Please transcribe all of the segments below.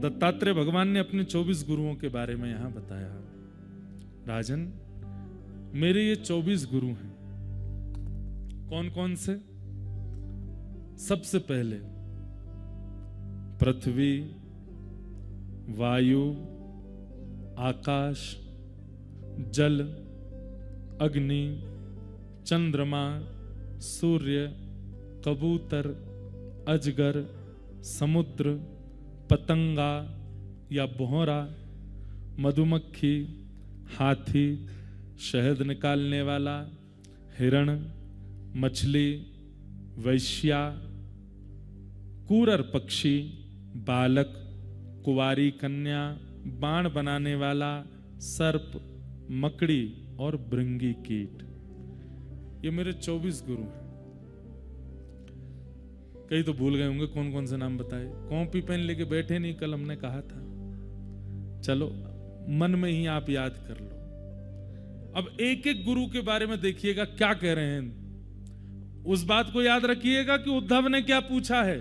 दत्तात्रेय भगवान ने अपने 24 गुरुओं के बारे में यहां बताया। राजन, मेरे ये 24 गुरु हैं। कौन कौन से? सबसे पहले पृथ्वी, वायु, आकाश, जल, अग्नि, चंद्रमा, सूर्य, कबूतर, अजगर, समुद्र, पतंगा या भौरा, मधुमक्खी, हाथी, शहद निकालने वाला, हिरण, मछली, वैश्या, कूरर पक्षी, बालक, कुंवारी कन्या, बाण बनाने वाला, सर्प, मकड़ी और भृंगी कीट। ये मेरे 24 गुरु हैं। कई तो भूल गए होंगे कौन कौन से नाम बताए। कॉपी पेन लेके बैठे नहीं, कल हमने कहा था। चलो मन में ही आप याद कर लो। अब एक एक गुरु के बारे में देखिएगा क्या कह रहे हैं। उस बात को याद रखिएगा कि उद्धव ने क्या पूछा है।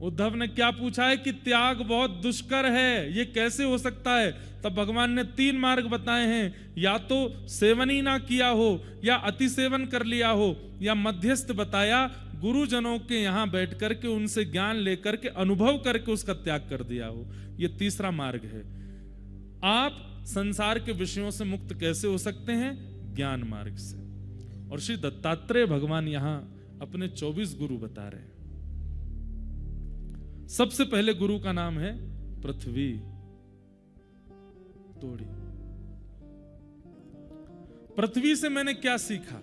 उद्धव ने क्या पूछा है कि त्याग बहुत दुष्कर है, ये कैसे हो सकता है। तब भगवान ने 3 मार्ग बताए हैं, या तो सेवन ही ना किया हो, या अति सेवन कर लिया हो, या मध्यस्थ बताया, गुरुजनों के यहां बैठ करके उनसे ज्ञान लेकर के अनुभव करके उसका त्याग कर दिया हो। ये तीसरा मार्ग है। आप संसार के विषयों से मुक्त कैसे हो सकते हैं? ज्ञान मार्ग से। और श्री दत्तात्रेय भगवान यहां अपने 24 गुरु बता रहे हैं। सबसे पहले गुरु का नाम है पृथ्वी तोड़ी। पृथ्वी से मैंने क्या सीखा?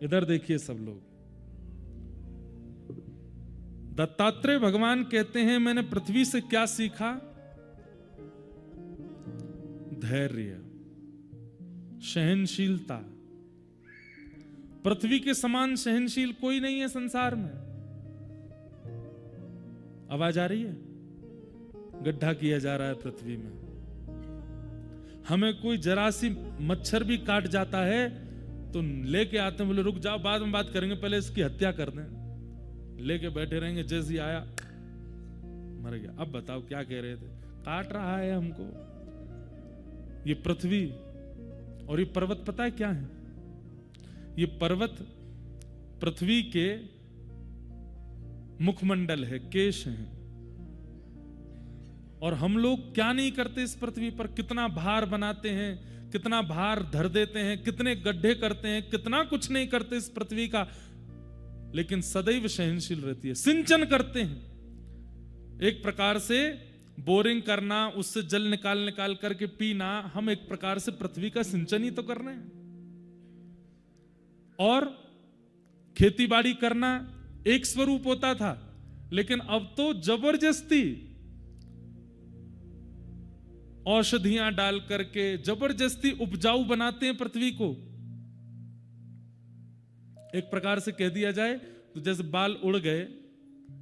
इधर देखिए सब लोग। दत्तात्रेय भगवान कहते हैं मैंने पृथ्वी से क्या सीखा? धैर्य, सहनशीलता। पृथ्वी के समान सहनशील कोई नहीं है संसार में। आवाज आ रही है? गड्ढा किया जा रहा है पृथ्वी में। हमें कोई जरा सी मच्छर भी काट जाता है तो लेके आते हैं, बोले रुक जाओ बाद में बात करेंगे, पहले इसकी हत्या कर दें। लेके बैठे रहेंगे, जैसे आया मर गया। अब बताओ क्या कह रहे थे? काट रहा है हमको। ये पृथ्वी और ये पर्वत पता है क्या है? ये पर्वत पृथ्वी के मुखमंडल है, केश हैं। और हम लोग क्या नहीं करते इस पृथ्वी पर? कितना भार बनाते हैं, कितना भार धर देते हैं, कितने गड्ढे करते हैं, कितना कुछ नहीं करते इस पृथ्वी का, लेकिन सदैव सहनशील रहती है। सिंचन करते हैं, एक प्रकार से बोरिंग करना, उससे जल निकाल करके पीना, हम एक प्रकार से पृथ्वी का सिंचन ही तो कर रहे हैं। और खेतीबाड़ी करना एक स्वरूप होता था, लेकिन अब तो जबरदस्ती औषधियां डाल करके जबरदस्ती उपजाऊ बनाते हैं पृथ्वी को। एक प्रकार से कह दिया जाए तो जैसे बाल उड़ गए,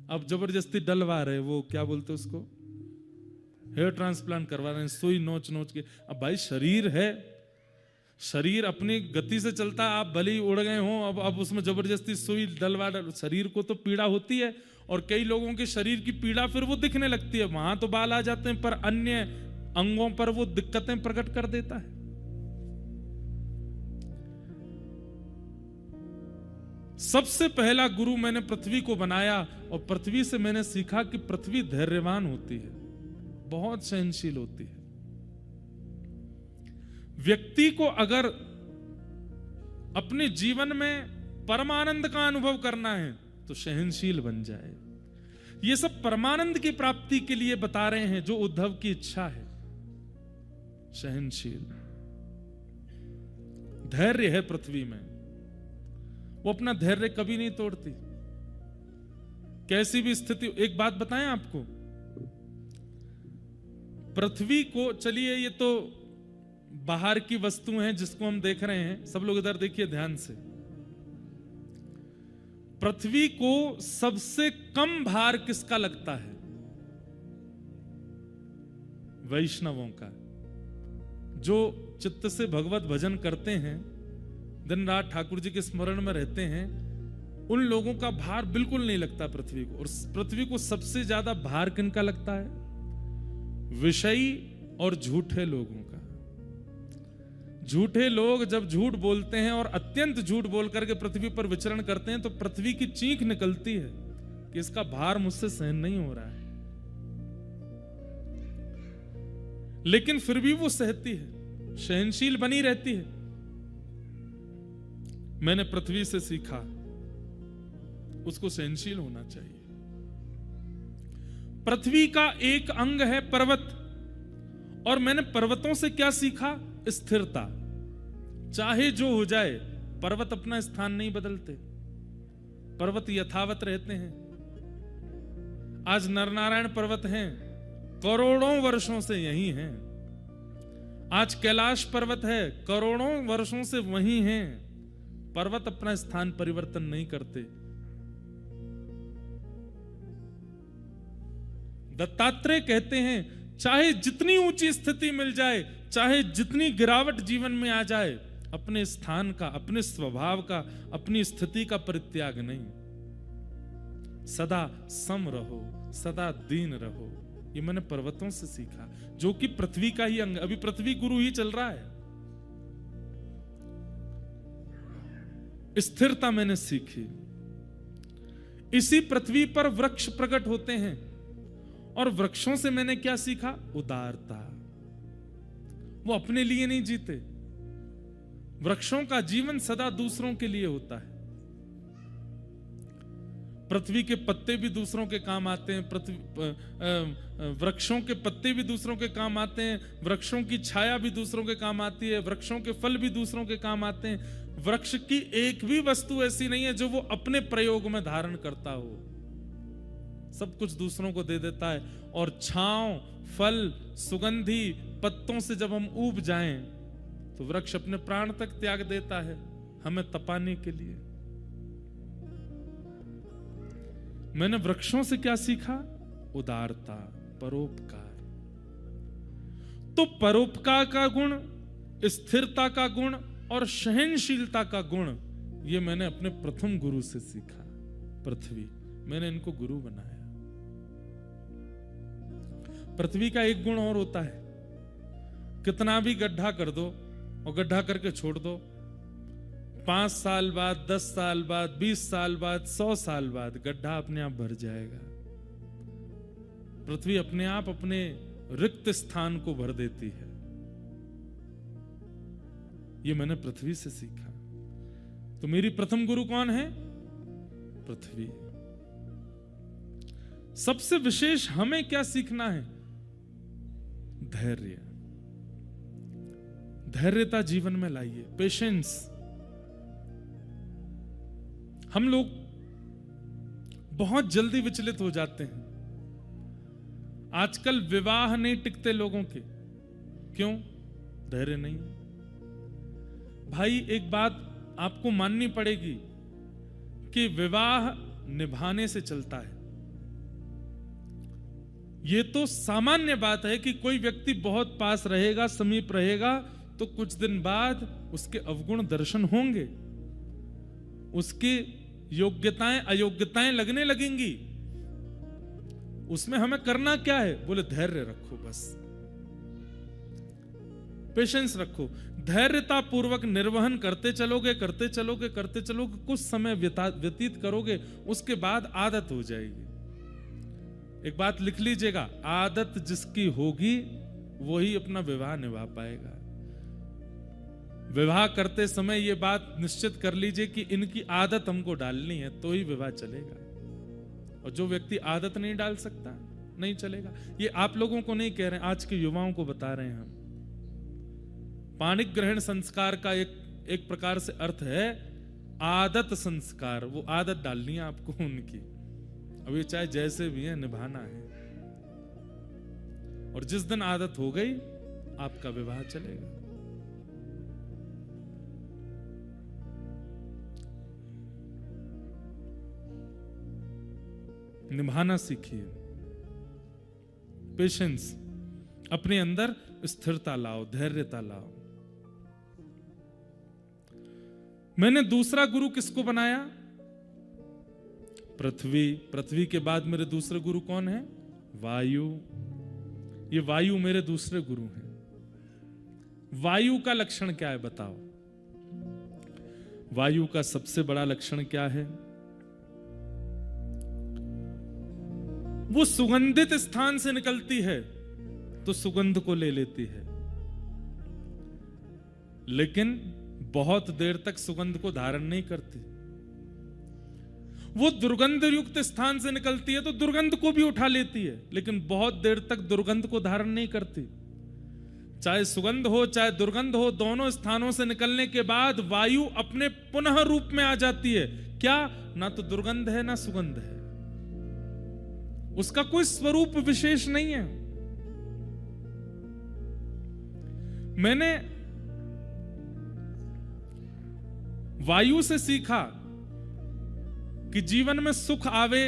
अब जबरदस्ती डलवा रहे, वो क्या बोलते उसको, हेयर ट्रांसप्लांट करवा रहे हैं, सुई नोच नोच के। अब भाई शरीर है, शरीर अपनी गति से चलता है, आप भले ही उड़ गए हो, अब उसमें जबरदस्ती सुई डलवा, शरीर को तो पीड़ा होती है। और कई लोगों के शरीर की पीड़ा फिर वो दिखने लगती है, वहां तो बाल आ जाते हैं पर अन्य अंगों पर वो दिक्कतें प्रकट कर देता है। सबसे पहला गुरु मैंने पृथ्वी को बनाया और पृथ्वी से मैंने सीखा कि पृथ्वी धैर्यवान होती है, बहुत सहनशील होती है। व्यक्ति को अगर अपने जीवन में परमानंद का अनुभव करना है तो सहनशील बन जाए। ये सब परमानंद की प्राप्ति के लिए बता रहे हैं, जो उद्धव की इच्छा है। सहनशील, धैर्य है पृथ्वी में, वो अपना धैर्य कभी नहीं तोड़ती, कैसी भी स्थिति। एक बात बताएं आपको, पृथ्वी को, चलिए ये तो बाहर की वस्तु हैं जिसको हम देख रहे हैं, सब लोग इधर देखिए ध्यान से। पृथ्वी को सबसे कम भार किसका लगता है? वैष्णवों का, जो चित्त से भगवत भजन करते हैं, दिन रात ठाकुर जी के स्मरण में रहते हैं, उन लोगों का भार बिल्कुल नहीं लगता पृथ्वी को। और पृथ्वी को सबसे ज्यादा भार किनका लगता है? विषयी और झूठे लोगों का। झूठे लोग जब झूठ बोलते हैं और अत्यंत झूठ बोल करके पृथ्वी पर विचरण करते हैं तो पृथ्वी की चीख निकलती है कि इसका भार मुझसे सहन नहीं हो रहा है, लेकिन फिर भी वो सहती है, सहनशील बनी रहती है। मैंने पृथ्वी से सीखा उसको सहनशील होना चाहिए। पृथ्वी का एक अंग है पर्वत, और मैंने पर्वतों से क्या सीखा? स्थिरता। चाहे जो हो जाए, पर्वत अपना स्थान नहीं बदलते, पर्वत यथावत रहते हैं। आज नरनारायण पर्वत हैं, करोड़ों वर्षों से यही हैं। आज कैलाश पर्वत है, करोड़ों वर्षों से वही हैं। पर्वत अपना स्थान परिवर्तन नहीं करते। दत्तात्रेय कहते हैं चाहे जितनी ऊंची स्थिति मिल जाए, चाहे जितनी गिरावट जीवन में आ जाए, अपने स्थान का, अपने स्वभाव का, अपनी स्थिति का परित्याग नहीं। सदा सम रहो, सदा दीन रहो। ये मैंने पर्वतों से सीखा, जो कि पृथ्वी का ही अंग। अभी पृथ्वी गुरु ही चल रहा है। स्थिरता मैंने सीखी। इसी पृथ्वी पर वृक्ष प्रकट होते हैं, और वृक्षों से मैंने क्या सीखा? उदारता। वो अपने लिए नहीं जीते। वृक्षों का जीवन सदा दूसरों के लिए होता है। पृथ्वी के पत्ते भी दूसरों के काम आते हैं, वृक्षों के पत्ते भी दूसरों के काम आते हैं, वृक्षों की छाया भी दूसरों के काम आती है, वृक्षों के फल भी दूसरों के काम आते हैं। वृक्ष की एक भी वस्तु ऐसी नहीं है जो वो अपने प्रयोग में धारण करता हो। सब कुछ दूसरों को दे देता है। और छांव, फल, सुगंधी पत्तों से जब हम ऊब जाएं तो वृक्ष अपने प्राण तक त्याग देता है हमें तपाने के लिए। मैंने वृक्षों से क्या सीखा? उदारता, परोपकार। तो परोपकार का गुण, स्थिरता का गुण और सहनशीलता का गुण, ये मैंने अपने प्रथम गुरु से सीखा। पृथ्वी, मैंने इनको गुरु बनाया। पृथ्वी का एक गुण और होता है, कितना भी गड्ढा कर दो और गड्ढा करके छोड़ दो, 5 साल बाद, 10 साल बाद, 20 साल बाद, 100 साल बाद गड्ढा अपने आप भर जाएगा। पृथ्वी अपने आप अपने रिक्त स्थान को भर देती है। ये मैंने पृथ्वी से सीखा। तो मेरी प्रथम गुरु कौन है? पृथ्वी। सबसे विशेष हमें क्या सीखना है? धैर्य। धैर्यता जीवन में लाइए, पेशेंस। हम लोग बहुत जल्दी विचलित हो जाते हैं। आजकल विवाह नहीं टिकते लोगों के, क्यों? धैर्य नहीं। भाई एक बात आपको माननी पड़ेगी कि विवाह निभाने से चलता है। यह तो सामान्य बात है कि कोई व्यक्ति बहुत पास रहेगा, समीप रहेगा, तो कुछ दिन बाद उसके अवगुण दर्शन होंगे, उसकी योग्यताएं अयोग्यताएं लगने लगेंगी। उसमें हमें करना क्या है? बोले धैर्य रखो, बस पेशेंस रखो। धैर्यता पूर्वक निर्वहन करते चलोगे, करते चलोगे, करते चलोगे, कुछ समय व्यतीत करोगे, उसके बाद आदत हो जाएगी। एक बात लिख लीजिएगा, आदत जिसकी होगी वही अपना विवाह निभा पाएगा। विवाह करते समय यह बात निश्चित कर लीजिए कि इनकी आदत हमको डालनी है, तो ही विवाह चलेगा। और जो व्यक्ति आदत नहीं डाल सकता, नहीं चलेगा। ये आप लोगों को नहीं कह रहे, आज के युवाओं को बता रहे हैं हम। पाणिक ग्रहण संस्कार का एक प्रकार से अर्थ है आदत संस्कार। वो आदत डालनी है आपको उनकी। अब ये चाहे जैसे भी है, निभाना है। और जिस दिन आदत हो गई, आपका विवाह चलेगा। निभाना सीखिए, पेशेंस, अपने अंदर स्थिरता लाओ, धैर्यता लाओ। मैंने दूसरा गुरु किसको बनाया? पृथ्वी। पृथ्वी के बाद मेरे दूसरे गुरु कौन है? वायु। ये वायु मेरे दूसरे गुरु हैं। वायु का लक्षण क्या है बताओ? वायु का सबसे बड़ा लक्षण क्या है? वो सुगंधित स्थान से निकलती है तो सुगंध को ले लेती है, लेकिन बहुत देर तक सुगंध को धारण नहीं करती। वो दुर्गंध युक्त स्थान से निकलती है तो दुर्गंध को भी उठा लेती है, लेकिन बहुत देर तक दुर्गंध को धारण नहीं करती। चाहे सुगंध हो चाहे दुर्गंध हो, दोनों स्थानों से निकलने के बाद वायु अपने पुनः रूप में आ जाती है। क्या? ना तो दुर्गंध है ना सुगंध है, उसका कोई स्वरूप विशेष नहीं है। मैंने वायु से सीखा कि जीवन में सुख आवे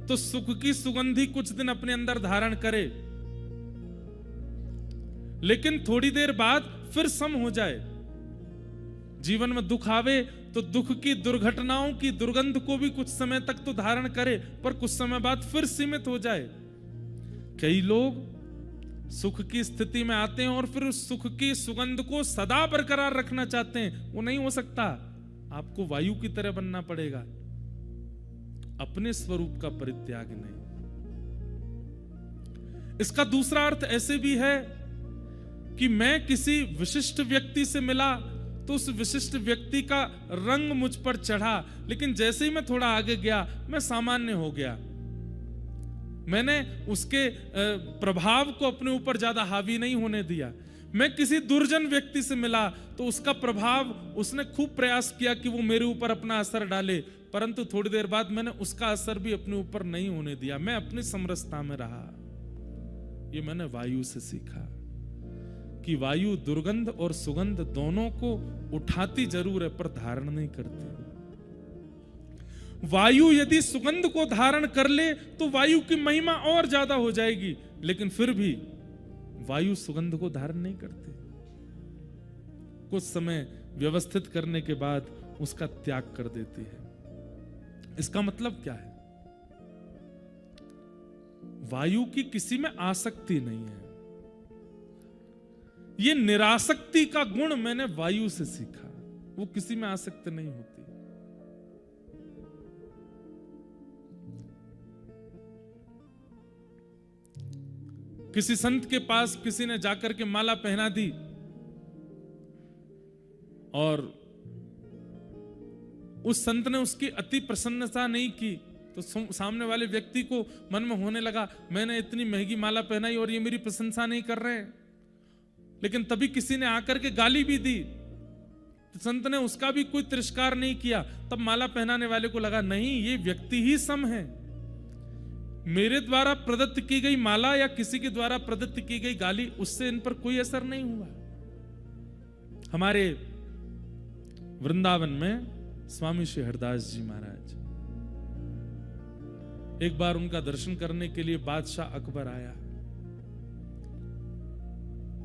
तो सुख की सुगंधी कुछ दिन अपने अंदर धारण करे, लेकिन थोड़ी देर बाद फिर सम हो जाए। जीवन में दुख आवे तो दुख की दुर्घटनाओं की दुर्गंध को भी कुछ समय तक तो धारण करे, पर कुछ समय बाद फिर सीमित हो जाए। कई लोग सुख की स्थिति में आते हैं और फिर उस सुख की सुगंध को सदा बरकरार रखना चाहते हैं। वो नहीं हो सकता। आपको वायु की तरह बनना पड़ेगा, अपने स्वरूप का परित्याग नहीं। इसका दूसरा अर्थ ऐसे भी है कि मैं किसी विशिष्ट व्यक्ति से मिला तो उस विशिष्ट व्यक्ति का रंग मुझ पर चढ़ा, लेकिन जैसे ही मैं थोड़ा आगे गया मैं सामान्य हो गया। मैंने उसके प्रभाव को अपने ऊपर ज्यादा हावी नहीं होने दिया। मैं किसी दुर्जन व्यक्ति से मिला तो उसका प्रभाव, उसने खूब प्रयास किया कि वो मेरे ऊपर अपना असर डाले, परंतु थोड़ी देर बाद मैंने उसका असर भी अपने ऊपर नहीं होने दिया। मैं अपनी समरसता में रहा। ये मैंने वायु से सीखा कि वायु दुर्गंध और सुगंध दोनों को उठाती जरूर है पर धारण नहीं करती। वायु यदि सुगंध को धारण कर ले तो वायु की महिमा और ज्यादा हो जाएगी, लेकिन फिर भी वायु सुगंध को धारण नहीं करती। कुछ समय व्यवस्थित करने के बाद उसका त्याग कर देती है। इसका मतलब क्या है? वायु की किसी में आसक्ति नहीं है। ये निरासक्ति का गुण मैंने वायु से सीखा। वो किसी में आसक्त नहीं होती। किसी संत के पास किसी ने जाकर के माला पहना दी और उस संत ने उसकी अति प्रसन्नता नहीं की, तो सामने वाले व्यक्ति को मन में होने लगा मैंने इतनी महंगी माला पहनाई और ये मेरी प्रशंसा नहीं कर रहे हैं। लेकिन तभी किसी ने आकर के गाली भी दी, तो संत ने उसका भी कोई तिरस्कार नहीं किया। तब माला पहनाने वाले को लगा नहीं, ये व्यक्ति ही सम है। मेरे द्वारा प्रदत्त की गई माला या किसी के द्वारा प्रदत्त की गई गाली, उससे इन पर कोई असर नहीं हुआ। हमारे वृंदावन में स्वामी श्री हरदास जी महाराज, एक बार उनका दर्शन करने के लिए बादशाह अकबर आया।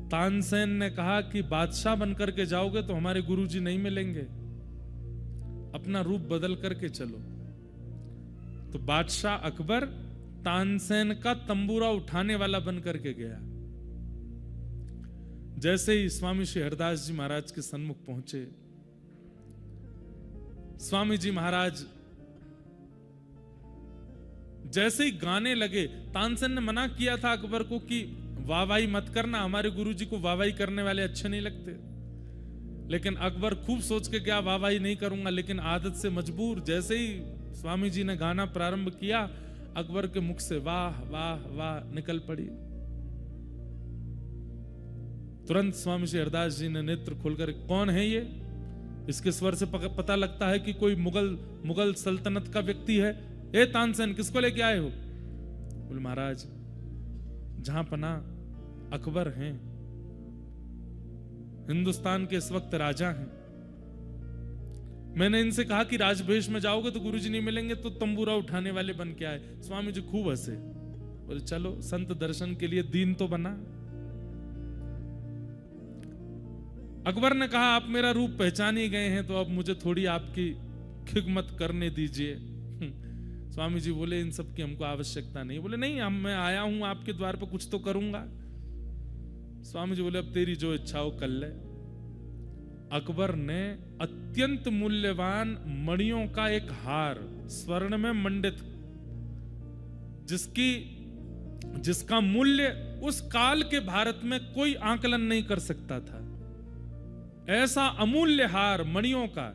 तानसेन ने कहा कि बादशाह बनकर के जाओगे तो हमारे गुरुजी नहीं मिलेंगे, अपना रूप बदल करके चलो। तो बादशाह अकबर तानसेन का तंबूरा उठाने वाला बनकर के गया। जैसे ही स्वामी श्री हरदास जी महाराज के सन्मुख पहुंचे, स्वामी जी महाराज जैसे ही गाने लगे, तानसेन ने मना किया था अकबर को कि वाहवाही मत करना, हमारे गुरुजी को वाहवाही करने वाले अच्छे नहीं लगते। लेकिन अकबर खूब सोच के क्या वाहवाही नहीं करूंगा, लेकिन आदत से मजबूर। जैसे ही स्वामी जी ने गाना प्रारंभ किया, अकबर के मुख से वाह वाह वाह निकल पड़ी। तुरंत स्वामी श्री हरदास जी ने नेत्र खोलकर, कौन है ये? इसके स्वर से पता लगता है कि कोई मुगल सल्तनत का व्यक्ति है। ए तानसेन, किसको लेके आए हो? बोले महाराज, जहां पना अकबर हैं, हिंदुस्तान के इस वक्त राजा हैं। मैंने इनसे कहा कि राजवेश में जाओगे तो गुरुजी नहीं मिलेंगे, तो तंबूरा उठाने वाले बन के आए। स्वामी जी खूब हंसे, बोले चलो संत दर्शन के लिए दीन तो बना। अकबर ने कहा आप मेरा रूप पहचान ही गए हैं, तो अब मुझे थोड़ी आपकी खिदमत करने दीजिए। स्वामी जी बोले इन सब की हमको आवश्यकता नहीं। बोले नहीं, मैं आया हूं आपके द्वार पर, कुछ तो करूंगा। स्वामी जी बोले अब तेरी जो इच्छा हो कर ले। अकबर ने अत्यंत मूल्यवान मणियों का एक हार, स्वर्ण में मंडित, जिसका मूल्य उस काल के भारत में कोई आकलन नहीं कर सकता था, ऐसा अमूल्य हार मणियों का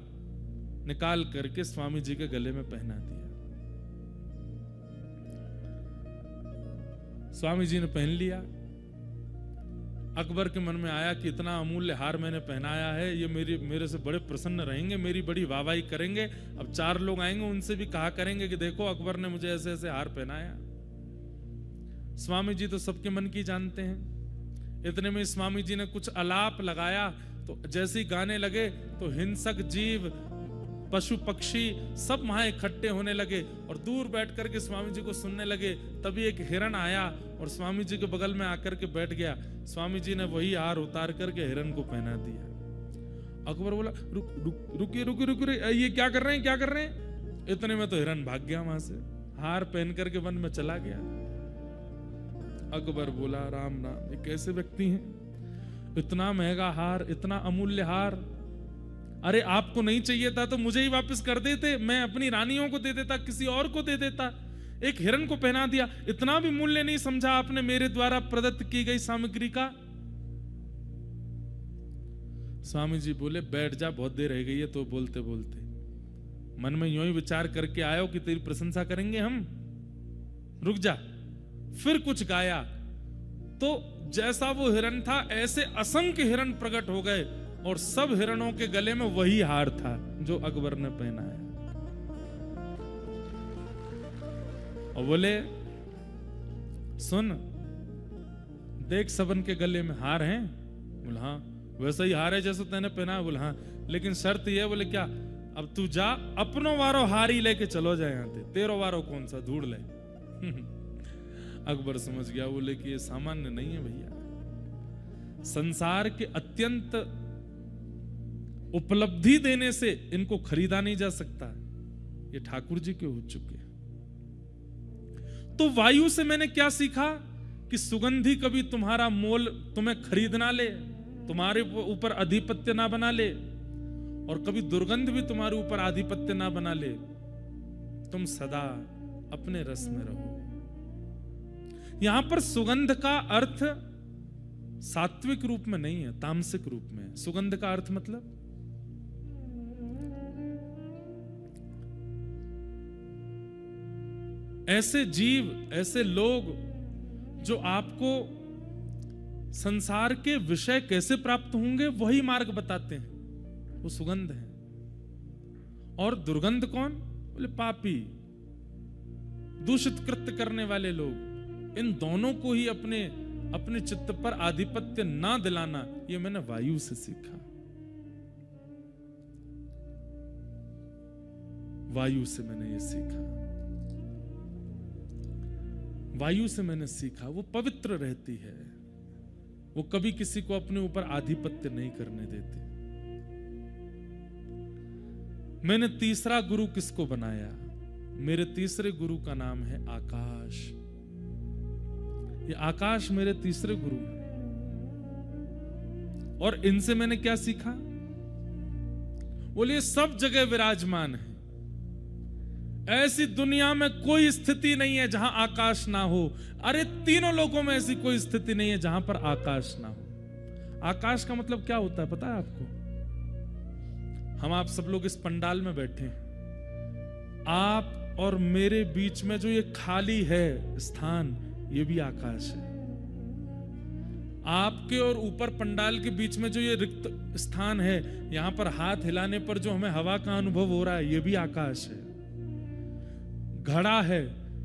निकाल करके स्वामी जी के गले में पहना दिया। स्वामी जी ने पहन लिया। अकबर के मन में आया कि इतना अमूल्य हार मैंने पहनाया है, ये मेरे से बड़े प्रसन्न रहेंगे, मेरी बड़ी वाहवाही करेंगे। अब 4 लोग आएंगे, उनसे भी कहा करेंगे कि देखो अकबर ने मुझे ऐसे ऐसे हार पहनाया। स्वामी जी तो सबके मन की जानते हैं। इतने में स्वामी जी ने कुछ आलाप लगाया, तो जैसे ही गाने लगे तो हिंसक जीव, पशु पक्षी सब वहां इकट्ठे होने लगे और दूर बैठ करके स्वामी जी को सुनने लगे। तभी एक हिरण आया और स्वामी जी के बगल में आकर के बैठ गया। स्वामी जी ने वही हार उतार करके हिरण को पहना दिया। अकबर बोला रुकिए, ये क्या कर रहे हैं, क्या कर रहे हैं? इतने में तो हिरण भाग गया वहां से, हार पहन करके वन में चला गया। अकबर बोला राम राम, ये कैसे व्यक्ति हैं? इतना महंगा हार, इतना अमूल्य हार, अरे आपको नहीं चाहिए था तो मुझे ही वापस कर देते, मैं अपनी रानियों को दे देता, किसी और को दे देता। एक हिरण को पहना दिया, इतना भी मूल्य नहीं समझा आपने मेरे द्वारा प्रदत्त की गई सामग्री का? स्वामी जी बोले बैठ जा, बहुत देर रह गई है तो बोलते बोलते। मन में यूं ही विचार करके आयो कि तेरी प्रशंसा करेंगे हम, रुक जा। फिर कुछ गाया तो जैसा वो हिरण था ऐसे असंख्य हिरण प्रकट हो गए और सब हिरणों के गले में वही हार था जो अकबर ने पहनाया। और बोले सुन देख सबन के गले में हार हैं? बोले हाँ। वैसा ही हार है जैसे तैने पहना? बोले हाँ, लेकिन शर्त यह। बोले क्या? अब तू जा अपनो वारो हारी लेके चलो जाए, यहां से तेरो वारो कौन सा ढूंढ ले। अकबर समझ गया, बोले कि ये सामान्य नहीं है भैया, संसार के अत्यंत उपलब्धि देने से इनको खरीदा नहीं जा सकता, ये ठाकुर जी के हो चुके। तो वायु से मैंने क्या सीखा कि सुगंधी कभी तुम्हारा मोल तुम्हें खरीद ना ले, तुम्हारे ऊपर आधिपत्य ना बना ले, और कभी दुर्गंध भी तुम्हारे ऊपर आधिपत्य ना बना ले। तुम सदा अपने रस में रहो। यहां पर सुगंध का अर्थ सात्विक रूप में नहीं है, तामसिक रूप में। सुगंध का अर्थ मतलब ऐसे जीव, ऐसे लोग जो आपको संसार के विषय कैसे प्राप्त होंगे वही मार्ग बताते हैं, वो सुगंध है। और दुर्गंध कौन? बोले पापी, दूषित कृत्य करने वाले लोग। इन दोनों को ही अपने चित्त पर आधिपत्य ना दिलाना, ये मैंने वायु से सीखा। वायु से मैंने ये सीखा, वायु से मैंने सीखा वो पवित्र रहती है, वो कभी किसी को अपने ऊपर आधिपत्य नहीं करने देती। मैंने तीसरा गुरु किसको बनाया? मेरे तीसरे गुरु का नाम है आकाश। ये आकाश मेरे तीसरे गुरु हैं। और इनसे मैंने क्या सीखा? बोलिए सब जगह विराजमान है। ऐसी दुनिया में कोई स्थिति नहीं है जहां आकाश ना हो। अरे तीनों लोगों में ऐसी कोई स्थिति नहीं है जहां पर आकाश ना हो। आकाश का मतलब क्या होता है पता है आपको? हम आप सब लोग इस पंडाल में बैठे हैं, आप और मेरे बीच में जो ये खाली है स्थान, ये भी आकाश है। आपके और ऊपर पंडाल के बीच में जो ये रिक्त स्थान है, यहां पर हाथ हिलाने पर जो हमें हवा का अनुभव हो रहा है, ये भी आकाश है। घड़ा है,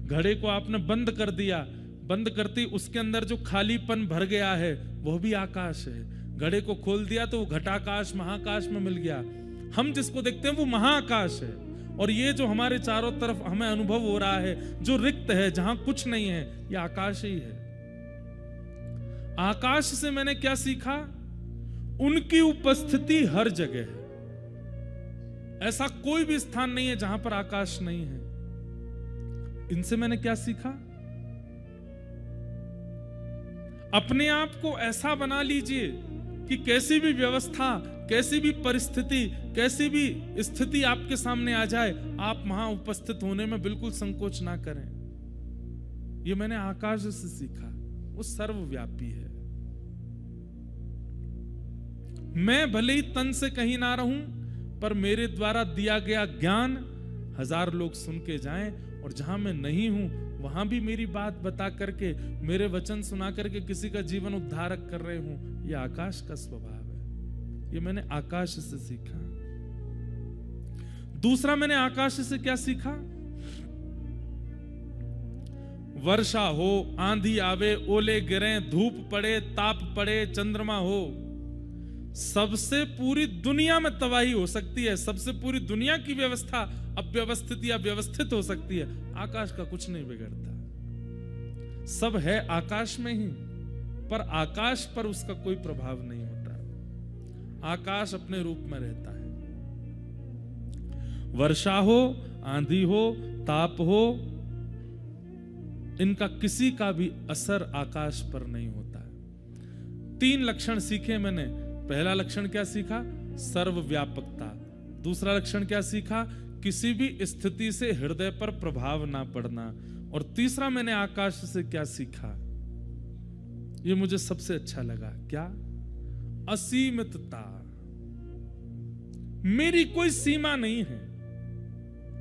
घड़े को आपने बंद कर दिया, बंद करते उसके अंदर जो खालीपन भर गया है वह भी आकाश है। घड़े को खोल दिया तो वो घटाकाश महाकाश में मिल गया। हम जिसको देखते हैं वो महाआकाश है। और ये जो हमारे चारों तरफ हमें अनुभव हो रहा है, जो रिक्त है, जहां कुछ नहीं है, ये आकाश ही है। आकाश से मैंने क्या सीखा? उनकी उपस्थिति हर जगह है। ऐसा कोई भी स्थान नहीं है जहां पर आकाश नहीं है। इनसे मैंने क्या सीखा? अपने आप को ऐसा बना लीजिए कि कैसी भी व्यवस्था, कैसी भी परिस्थिति, कैसी भी स्थिति आपके सामने आ जाए, आप वहां उपस्थित होने में बिल्कुल संकोच ना करें। ये मैंने आकाश से सीखा। वो सर्वव्यापी है। मैं भले ही तन से कहीं ना रहूं, पर मेरे द्वारा दिया गया ज्ञान 1000 लोग सुन के जाएं, और जहां मैं नहीं हूं वहां भी मेरी बात बता करके, मेरे वचन सुना करके किसी का जीवन उद्धारक कर रहे हूं। यह आकाश का स्वभाव है। ये मैंने आकाश से सीखा। दूसरा मैंने आकाश से क्या सीखा? वर्षा हो, आंधी आवे, ओले गिरें, धूप पड़े, ताप पड़े, चंद्रमा हो, सबसे पूरी दुनिया में तबाही हो सकती है, सबसे पूरी दुनिया की व्यवस्था अव्यवस्थित या व्यवस्थित हो सकती है, आकाश का कुछ नहीं बिगड़ता। सब है आकाश में ही, पर आकाश पर उसका कोई प्रभाव नहीं होता। आकाश अपने रूप में रहता है। वर्षा हो, आंधी हो, ताप हो, इनका किसी का भी असर आकाश पर नहीं होता है। 3 लक्षण सीखे मैंने। पहला लक्षण क्या सीखा? सर्वव्यापकता। दूसरा लक्षण क्या सीखा? किसी भी स्थिति से हृदय पर प्रभाव ना पड़ना। और तीसरा मैंने आकाश से क्या सीखा? ये मुझे सबसे अच्छा लगा। क्या? असीमितता। मेरी कोई सीमा नहीं है,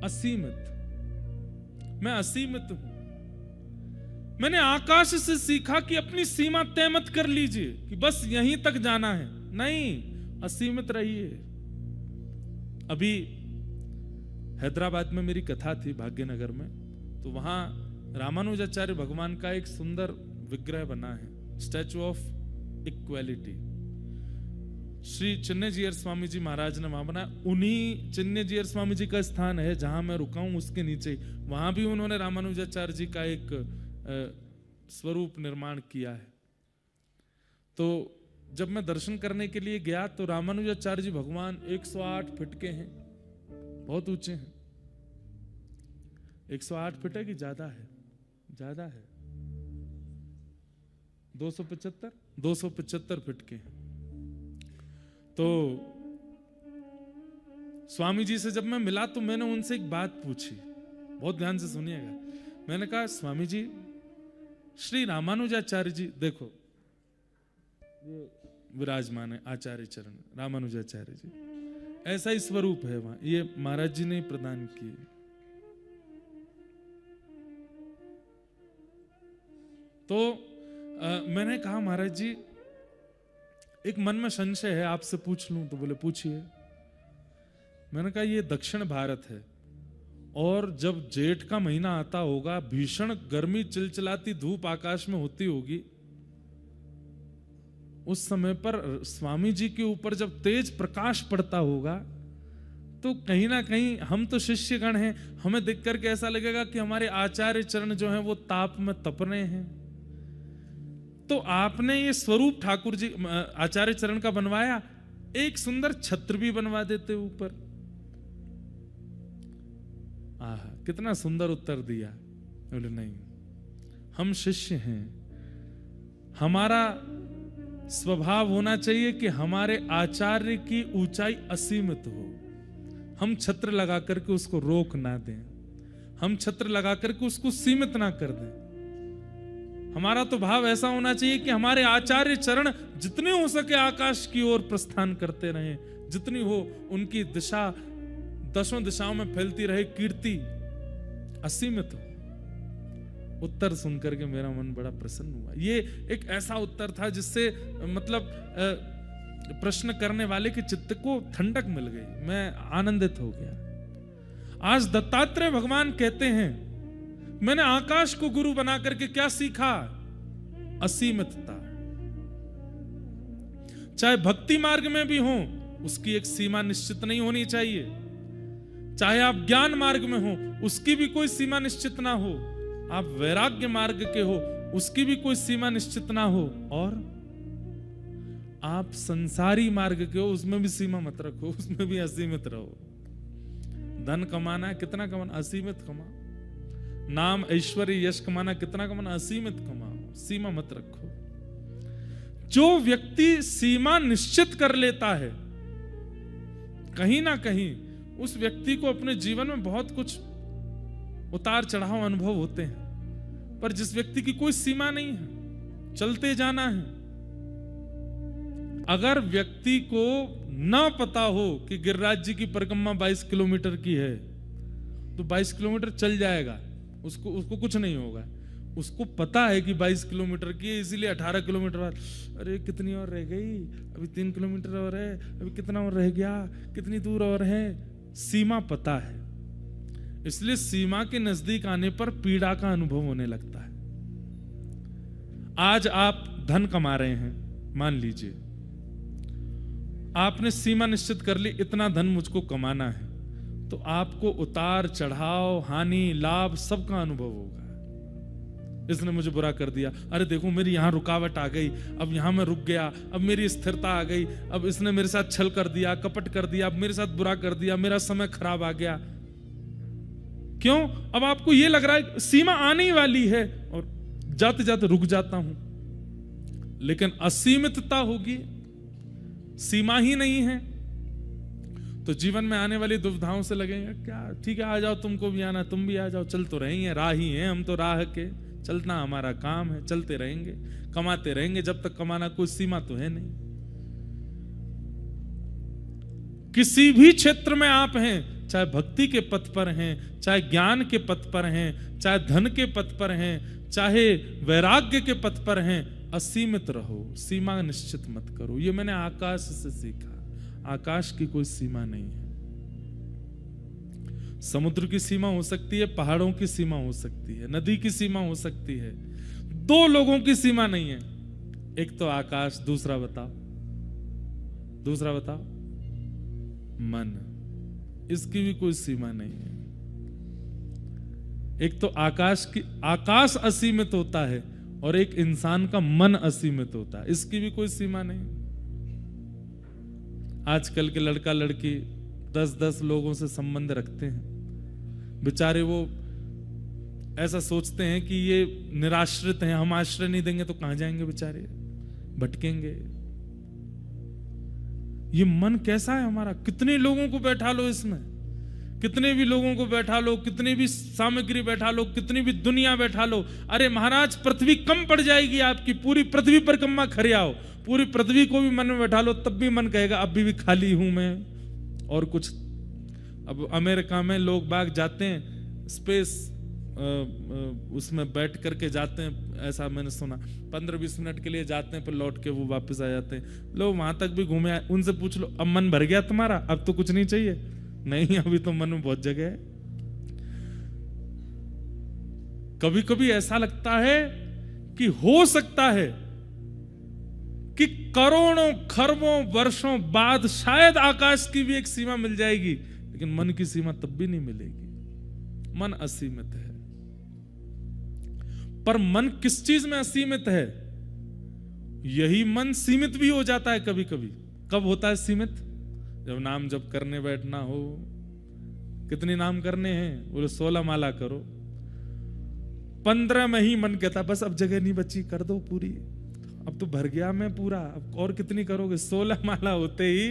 असीमित। मैं असीमित हूं। मैंने आकाश से सीखा कि अपनी सीमा तय मत कर लीजिए कि बस यहीं तक जाना है। नहीं, असीमित रहिए। अभी हैदराबाद में मेरी कथा थी, भाग्यनगर में, तो वहां रामानुजाचार्य भगवान का एक सुंदर विग्रह बना है, statue of equality. Shri चिन्नयजीयर Swami ji महाराज ने वहां बनाया। उन्हीं चिन्नयजीयर स्वामी जी का स्थान है जहां मैं रुका हूं, उसके नीचे वहां भी उन्होंने रामानुजाचार्य जी का एक स्वरूप निर्माण किया है। तो जब मैं दर्शन करने के लिए गया तो रामानुजाचार्य जी भगवान 108 फीट के हैं, बहुत ऊंचे हैं। 108 फीट है कि ज्यादा है? ज्यादा है। 275 फीट के हैं। तो स्वामी जी से जब मैं मिला तो मैंने उनसे एक बात पूछी, बहुत ध्यान से सुनिएगा। मैंने कहा, स्वामी जी, श्री रामानुजाचार्य जी, देखो ये विराजमान है आचार्य चरण रामानुजाचार्य जी, ऐसा ही स्वरूप है वहां, ये महाराज जी ने प्रदान किए। तो मैंने कहा, महाराज जी एक मन में संशय है, आपसे पूछ लूं? तो बोले पूछिए। मैंने कहा, ये दक्षिण भारत है और जब जेठ का महीना आता होगा, भीषण गर्मी, चिलचिलाती धूप आकाश में होती होगी, उस समय पर स्वामी जी के ऊपर जब तेज प्रकाश पड़ता होगा तो कहीं ना कहीं हम तो शिष्यगण हैं, हमें देख करके ऐसा लगेगा कि हमारे आचार्य चरण जो हैं वो ताप में तप रहे हैं। तो आपने ये स्वरूप ठाकुर जी आचार्य चरण का बनवाया, एक सुंदर छत्र भी बनवा देते ऊपर। आहा, कितना सुंदर उत्तर दिया। बोले नहीं, हम शिष्य हैं, हमारा स्वभाव होना चाहिए कि हमारे आचार्य की ऊंचाई असीमित हो। हम छत्र लगा करके उसको रोक ना दें, हम छत्र लगा करके उसको सीमित ना कर दें। हमारा तो भाव ऐसा होना चाहिए कि हमारे आचार्य चरण जितने हो सके आकाश की ओर प्रस्थान करते रहें, जितनी हो उनकी दिशा 10 दिशाओं में फैलती रहे, कीर्ति असीमित हो। उत्तर सुनकर के मेरा मन बड़ा प्रसन्न हुआ। ये एक ऐसा उत्तर था जिससे मतलब प्रश्न करने वाले के चित्त को ठंडक मिल गई, मैं आनंदित हो गया। आज दत्तात्रेय भगवान कहते हैं, मैंने आकाश को गुरु बना करके क्या सीखा? असीमितता। चाहे भक्ति मार्ग में भी हो, उसकी एक सीमा निश्चित नहीं होनी चाहिए। चाहे आप ज्ञान मार्ग में हो, उसकी भी कोई सीमा निश्चित ना हो। आप वैराग्य मार्ग के हो, उसकी भी कोई सीमा निश्चित ना हो। और आप संसारी मार्ग के हो, उसमें भी सीमा मत रखो, उसमें भी असीमित रहो। धन कमाना है, कितना कमाना? असीमित कमाओ। नाम ऐश्वर्य यश कमाना, कितना कमाना? असीमित कमाओ, सीमा मत रखो। जो व्यक्ति सीमा निश्चित कर लेता है, कहीं ना कहीं उस व्यक्ति को अपने जीवन में बहुत कुछ उतार चढ़ाव अनुभव होते हैं। पर जिस व्यक्ति की कोई सीमा नहीं है, चलते जाना है। अगर व्यक्ति को ना पता हो कि गिरिराज जी की परिक्रमा 22 किलोमीटर की है, तो 22 किलोमीटर चल जाएगा, उसको कुछ नहीं होगा। उसको पता है कि 22 किलोमीटर की है, इसीलिए 18 किलोमीटर बाद अरे कितनी और रह गई, अभी 3 किलोमीटर और है, अभी कितना और रह गया, कितनी दूर और है। सीमा पता है, इसलिए सीमा के नजदीक आने पर पीड़ा का अनुभव होने लगता है। आज आप धन कमा रहे हैं, मान लीजिए आपने सीमा निश्चित कर ली, इतना धन मुझको कमाना है, तो आपको उतार चढ़ाव, हानि, लाभ सबका अनुभव होगा। इसने मुझे बुरा कर दिया, अरे देखो मेरी यहां रुकावट आ गई, अब यहां मैं रुक गया, अब मेरी स्थिरता आ गई, अब इसने मेरे साथ छल कर दिया, कपट कर दिया, अब मेरे साथ बुरा कर दिया, मेरा समय खराब आ गया। क्यों? अब आपको यह लग रहा है सीमा आने वाली है और जाते जाते रुक जाता हूं। लेकिन असीमितता होगी, सीमा ही नहीं है, तो जीवन में आने वाली दुविधाओं से लगेंगे क्या, ठीक है आ जाओ, तुमको भी आना, तुम भी आ जाओ, चल तो रहेंगे, राह ही है, हम तो राह के, चलना हमारा काम है, चलते रहेंगे, कमाते रहेंगे जब तक कमाना, कोई सीमा तो है नहीं। किसी भी क्षेत्र में आप हैं, चाहे भक्ति के पथ पर हैं, चाहे ज्ञान के पथ पर हैं, चाहे धन के पथ पर हैं, चाहे वैराग्य के पथ पर हैं, असीमित रहो, सीमा निश्चित मत करो। ये मैंने आकाश से सीखा। आकाश की कोई सीमा नहीं है। समुद्र की सीमा हो सकती है, पहाड़ों की सीमा हो सकती है, नदी की सीमा हो सकती है, दो लोगों की सीमा नहीं है। एक तो आकाश, दूसरा बताओ मन, इसकी भी कोई सीमा नहीं है। एक तो आकाश असीमित होता है और एक इंसान का मन असीमित होता है, इसकी भी कोई सीमा नहीं। आजकल के लड़का लड़की 10-10 लोगों से संबंध रखते हैं, बेचारे वो ऐसा सोचते हैं कि ये निराश्रित हैं, हम आश्रय नहीं देंगे तो कहां जाएंगे, बेचारे भटकेंगे। ये मन कैसा है हमारा, कितने लोगों को बैठा लो इसमें, कितने भी लोगों को बैठा लो, कितनी भी सामग्री बैठा लो, कितनी भी दुनिया बैठा लो, अरे महाराज पृथ्वी कम पड़ जाएगी आपकी, पूरी पृथ्वी परिक्रमा खड़े आओ, पूरी पृथ्वी को भी मन में बैठा लो, तब भी मन कहेगा अभी भी खाली हूं मैं और कुछ। अब अमेरिका में लोग बाग जाते हैं, स्पेस उसमें बैठ करके जाते हैं, ऐसा मैंने सुना, 15-20 मिनट के लिए जाते हैं, फिर लौट के वो वापस आ जाते हैं। लोग वहां तक भी घूमे आए, उनसे पूछ लो अब मन भर गया तुम्हारा, अब तो कुछ नहीं चाहिए? नहीं, अभी तो मन में बहुत जगह है। कभी कभी ऐसा लगता है कि हो सकता है कि करोड़ों खरबों वर्षों बाद शायद आकाश की भी एक सीमा मिल जाएगी, लेकिन मन की सीमा तब भी नहीं मिलेगी। मन असीमित है। पर मन किस चीज में असीमित है? यही मन सीमित भी हो जाता है कभी कभी। कब होता है सीमित? जब नाम जप करने बैठना हो। कितने नाम करने हैं? बोले 16 माला करो। 15 में ही मन कहता बस अब जगह नहीं बची, कर दो पूरी, अब तो भर गया मैं पूरा, अब और कितनी करोगे? 16 माला होते ही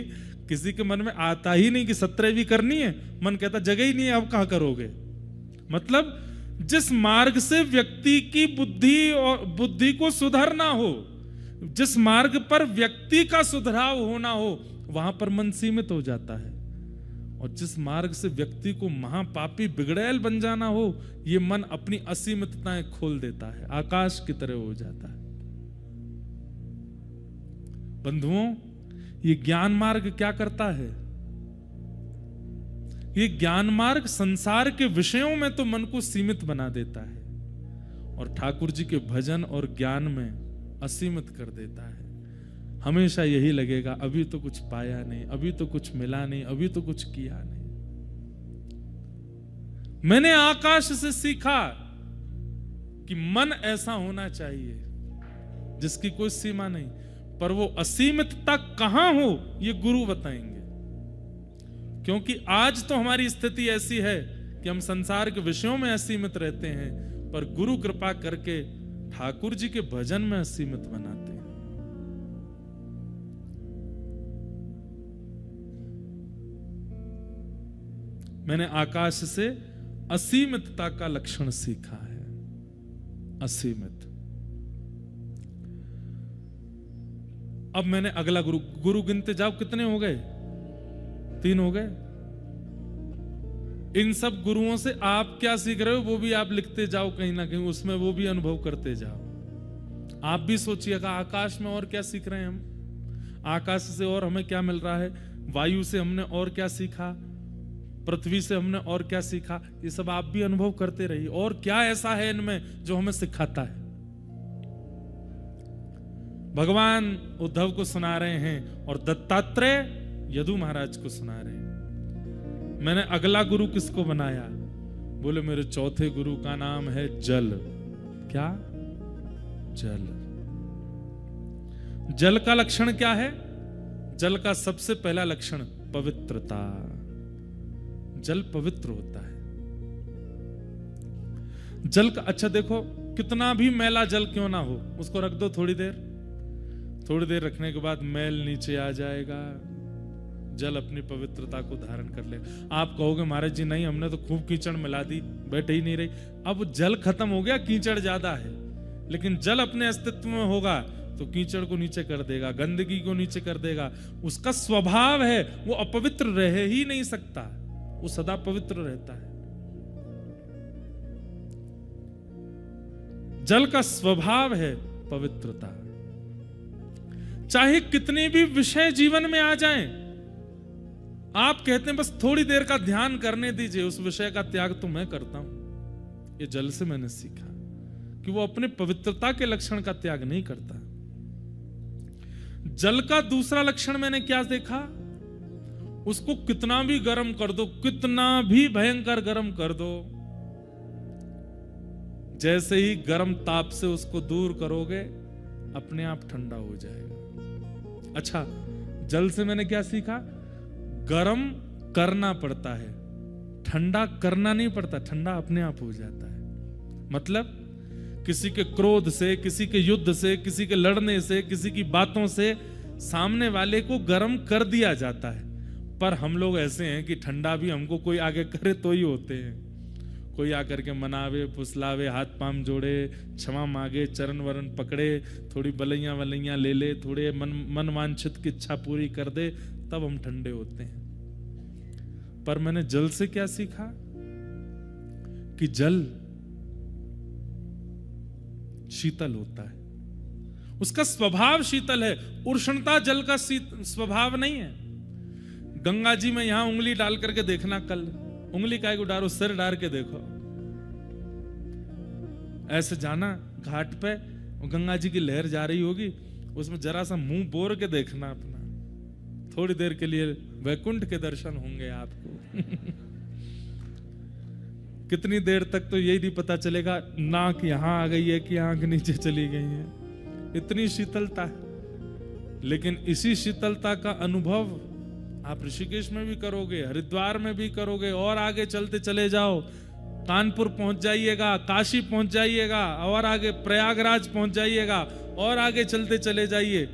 किसी के मन में आता ही नहीं कि 17 भी करनी है, मन कहता जगह ही नहीं है, अब कहां करोगे। मतलब जिस मार्ग से व्यक्ति की बुद्धि को सुधरना हो, जिस मार्ग पर व्यक्ति का सुधराव होना हो, वहां पर मन सीमित हो जाता है। और जिस मार्ग से व्यक्ति को महापापी बिगड़ैल बन जाना हो, यह मन अपनी असीमितताएं खोल देता है, आकाश की तरह हो जाता है। बंधुओं, ये ज्ञान मार्ग क्या करता है? ये ज्ञान मार्ग संसार के विषयों में तो मन को सीमित बना देता है और ठाकुर जी के भजन और ज्ञान में असीमित कर देता है। हमेशा यही लगेगा अभी तो कुछ पाया नहीं, अभी तो कुछ मिला नहीं, अभी तो कुछ किया नहीं। मैंने आकाश से सीखा कि मन ऐसा होना चाहिए जिसकी कोई सीमा नहीं, पर वो असीमितता कहां हो ये गुरु बताएंगे। क्योंकि आज तो हमारी स्थिति ऐसी है कि हम संसार के विषयों में असीमित रहते हैं, पर गुरु कृपा करके ठाकुर जी के भजन में असीमित बनाते हैं। मैंने आकाश से असीमितता का लक्षण सीखा है। असीमित। अब मैंने अगला गुरु गिनते जाओ, कितने हो गए? 3 हो गए। इन सब गुरुओं से आप क्या सीख रहे हो वो भी आप लिखते जाओ कहीं ना कहीं, उसमें वो भी अनुभव करते जाओ। आप भी सोचिएगा आकाश में और क्या सीख रहे हैं हम, आकाश से और हमें क्या मिल रहा है, वायु से हमने और क्या सीखा, पृथ्वी से हमने और क्या सीखा। ये सब आप भी अनुभव करते रहिए। और क्या ऐसा है इनमें जो हमें सिखाता है। भगवान उद्धव को सुना रहे हैं और दत्तात्रेय यदु महाराज को सुना रहे हैं। मैंने अगला गुरु किसको बनाया? बोले मेरे चौथे गुरु का नाम है जल। क्या? जल। जल का लक्षण क्या है? जल का सबसे पहला लक्षण पवित्रता। जल पवित्र होता है। जल का, अच्छा देखो, कितना भी मैला जल क्यों ना हो, उसको रख दो थोड़ी देर, थोड़ी देर रखने के बाद मैल नीचे आ जाएगा, जल अपनी पवित्रता को धारण कर ले। आप कहोगे महाराज जी नहीं, हमने तो खूब कीचड़ मिला दी, बैठ ही नहीं रही। अब जल खत्म हो गया, कीचड़ ज्यादा है, लेकिन जल अपने अस्तित्व में होगा तो कीचड़ को नीचे कर देगा, गंदगी को नीचे कर देगा। उसका स्वभाव है, वो अपवित्र रह ही नहीं सकता, वो सदा पवित्र रहता है। जल का स्वभाव है पवित्रता। चाहे कितने भी विषय जीवन में आ जाएं, आप कहते हैं बस थोड़ी देर का ध्यान करने दीजिए, उस विषय का त्याग तो मैं करता हूं। ये जल से मैंने सीखा कि वो अपने पवित्रता के लक्षण का त्याग नहीं करता। जल का दूसरा लक्षण मैंने क्या देखा? उसको कितना भी गर्म कर दो, कितना भी भयंकर गर्म कर दो, जैसे ही गर्म ताप से उसको दूर करोगे अपने आप ठंडा हो जाएगा। अच्छा, जल से मैंने क्या सीखा? गर्म करना पड़ता है, ठंडा करना नहीं पड़ता, ठंडा अपने आप हो जाता है। मतलब किसी के क्रोध से, किसी के युद्ध से, किसी के लड़ने से, किसी की बातों से सामने वाले को गर्म कर दिया जाता है। पर हम लोग ऐसे हैं कि ठंडा भी हमको कोई आगे करे तो ही होते हैं। कोई आकर के मनावे, फुसलावे, हाथ पांव जोड़े, क्षमा मांगे, चरण वरण पकड़े, थोड़ी बलैया वलैया ले ले, थोड़े मन वांछित की इच्छा पूरी कर दे, तब हम ठंडे होते हैं। पर मैंने जल से क्या सीखा? कि जल शीतल होता है, उसका स्वभाव शीतल है। उष्णता जल का स्वभाव नहीं है। गंगा जी में यहां उंगली डाल करके देखना, कल उंगली काय को डालो, सिर डाल के देखो, ऐसे जाना घाट पे, गंगा जी की लहर जा रही होगी, उसमें जरा सा मुंह बोर के देखना अपना, थोड़ी देर के लिए वैकुंठ के दर्शन होंगे आपको। कितनी देर तक तो यही नहीं पता चलेगा नाक यहां आ गई है कि आंख नीचे चली गई है, इतनी शीतलता है। लेकिन इसी शीतलता का अनुभव आप ऋषिकेश में भी करोगे, हरिद्वार में भी करोगे, और आगे चलते चले जाओ, कानपुर पहुंच जाइएगा, काशी पहुंच जाइएगा, और आगे प्रयागराज पहुंच जाइएगा, और आगे चलते चले जाइए,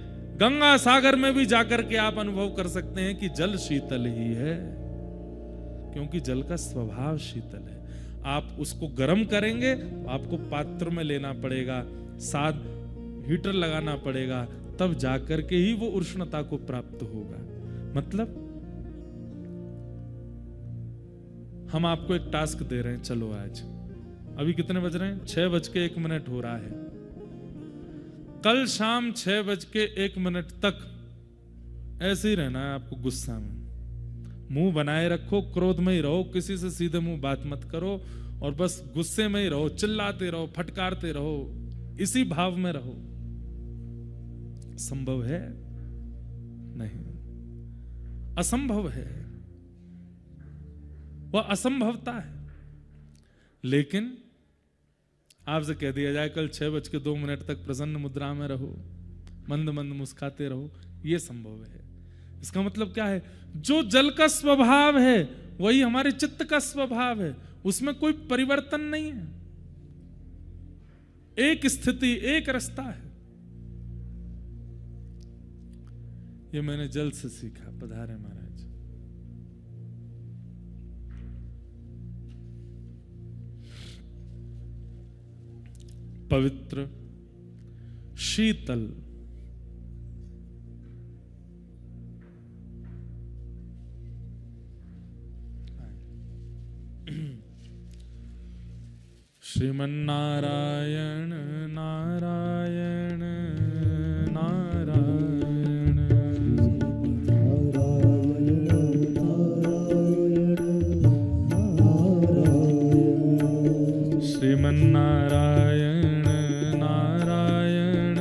गंगा सागर में भी जाकर के आप अनुभव कर सकते हैं कि जल शीतल ही है, क्योंकि जल का स्वभाव शीतल है। आप उसको गर्म करेंगे तो आपको पात्र में लेना पड़ेगा, साथ हीटर लगाना पड़ेगा, तब जाकर के ही वो उष्णता को प्राप्त होगा। मतलब हम आपको एक टास्क दे रहे हैं, चलो आज, अभी कितने बज रहे हैं? 6:01 हो रहा है। कल शाम 6:01 तक ऐसे ही रहना है आपको, गुस्सा में मुंह बनाए रखो, क्रोध में ही रहो, किसी से सीधे मुंह बात मत करो, और बस गुस्से में ही रहो, चिल्लाते रहो, फटकारते रहो, इसी भाव में रहो। संभव है? नहीं, असंभव है, वह असंभवता है। लेकिन आपसे कह दिया जाए कल 6:02 तक प्रसन्न मुद्रा में रहो, मंद मंद मुस्काते रहो, यह संभव है। इसका मतलब क्या है? जो जल का स्वभाव है वही हमारे चित्त का स्वभाव है, उसमें कोई परिवर्तन नहीं है, एक स्थिति, एक रास्ता है। ये मैंने जल से सीखा। पधारे महाराज। पवित्र, शीतल। श्रीमन्नारायण नारायण नारायण, श्रीमन्नारायण नारायण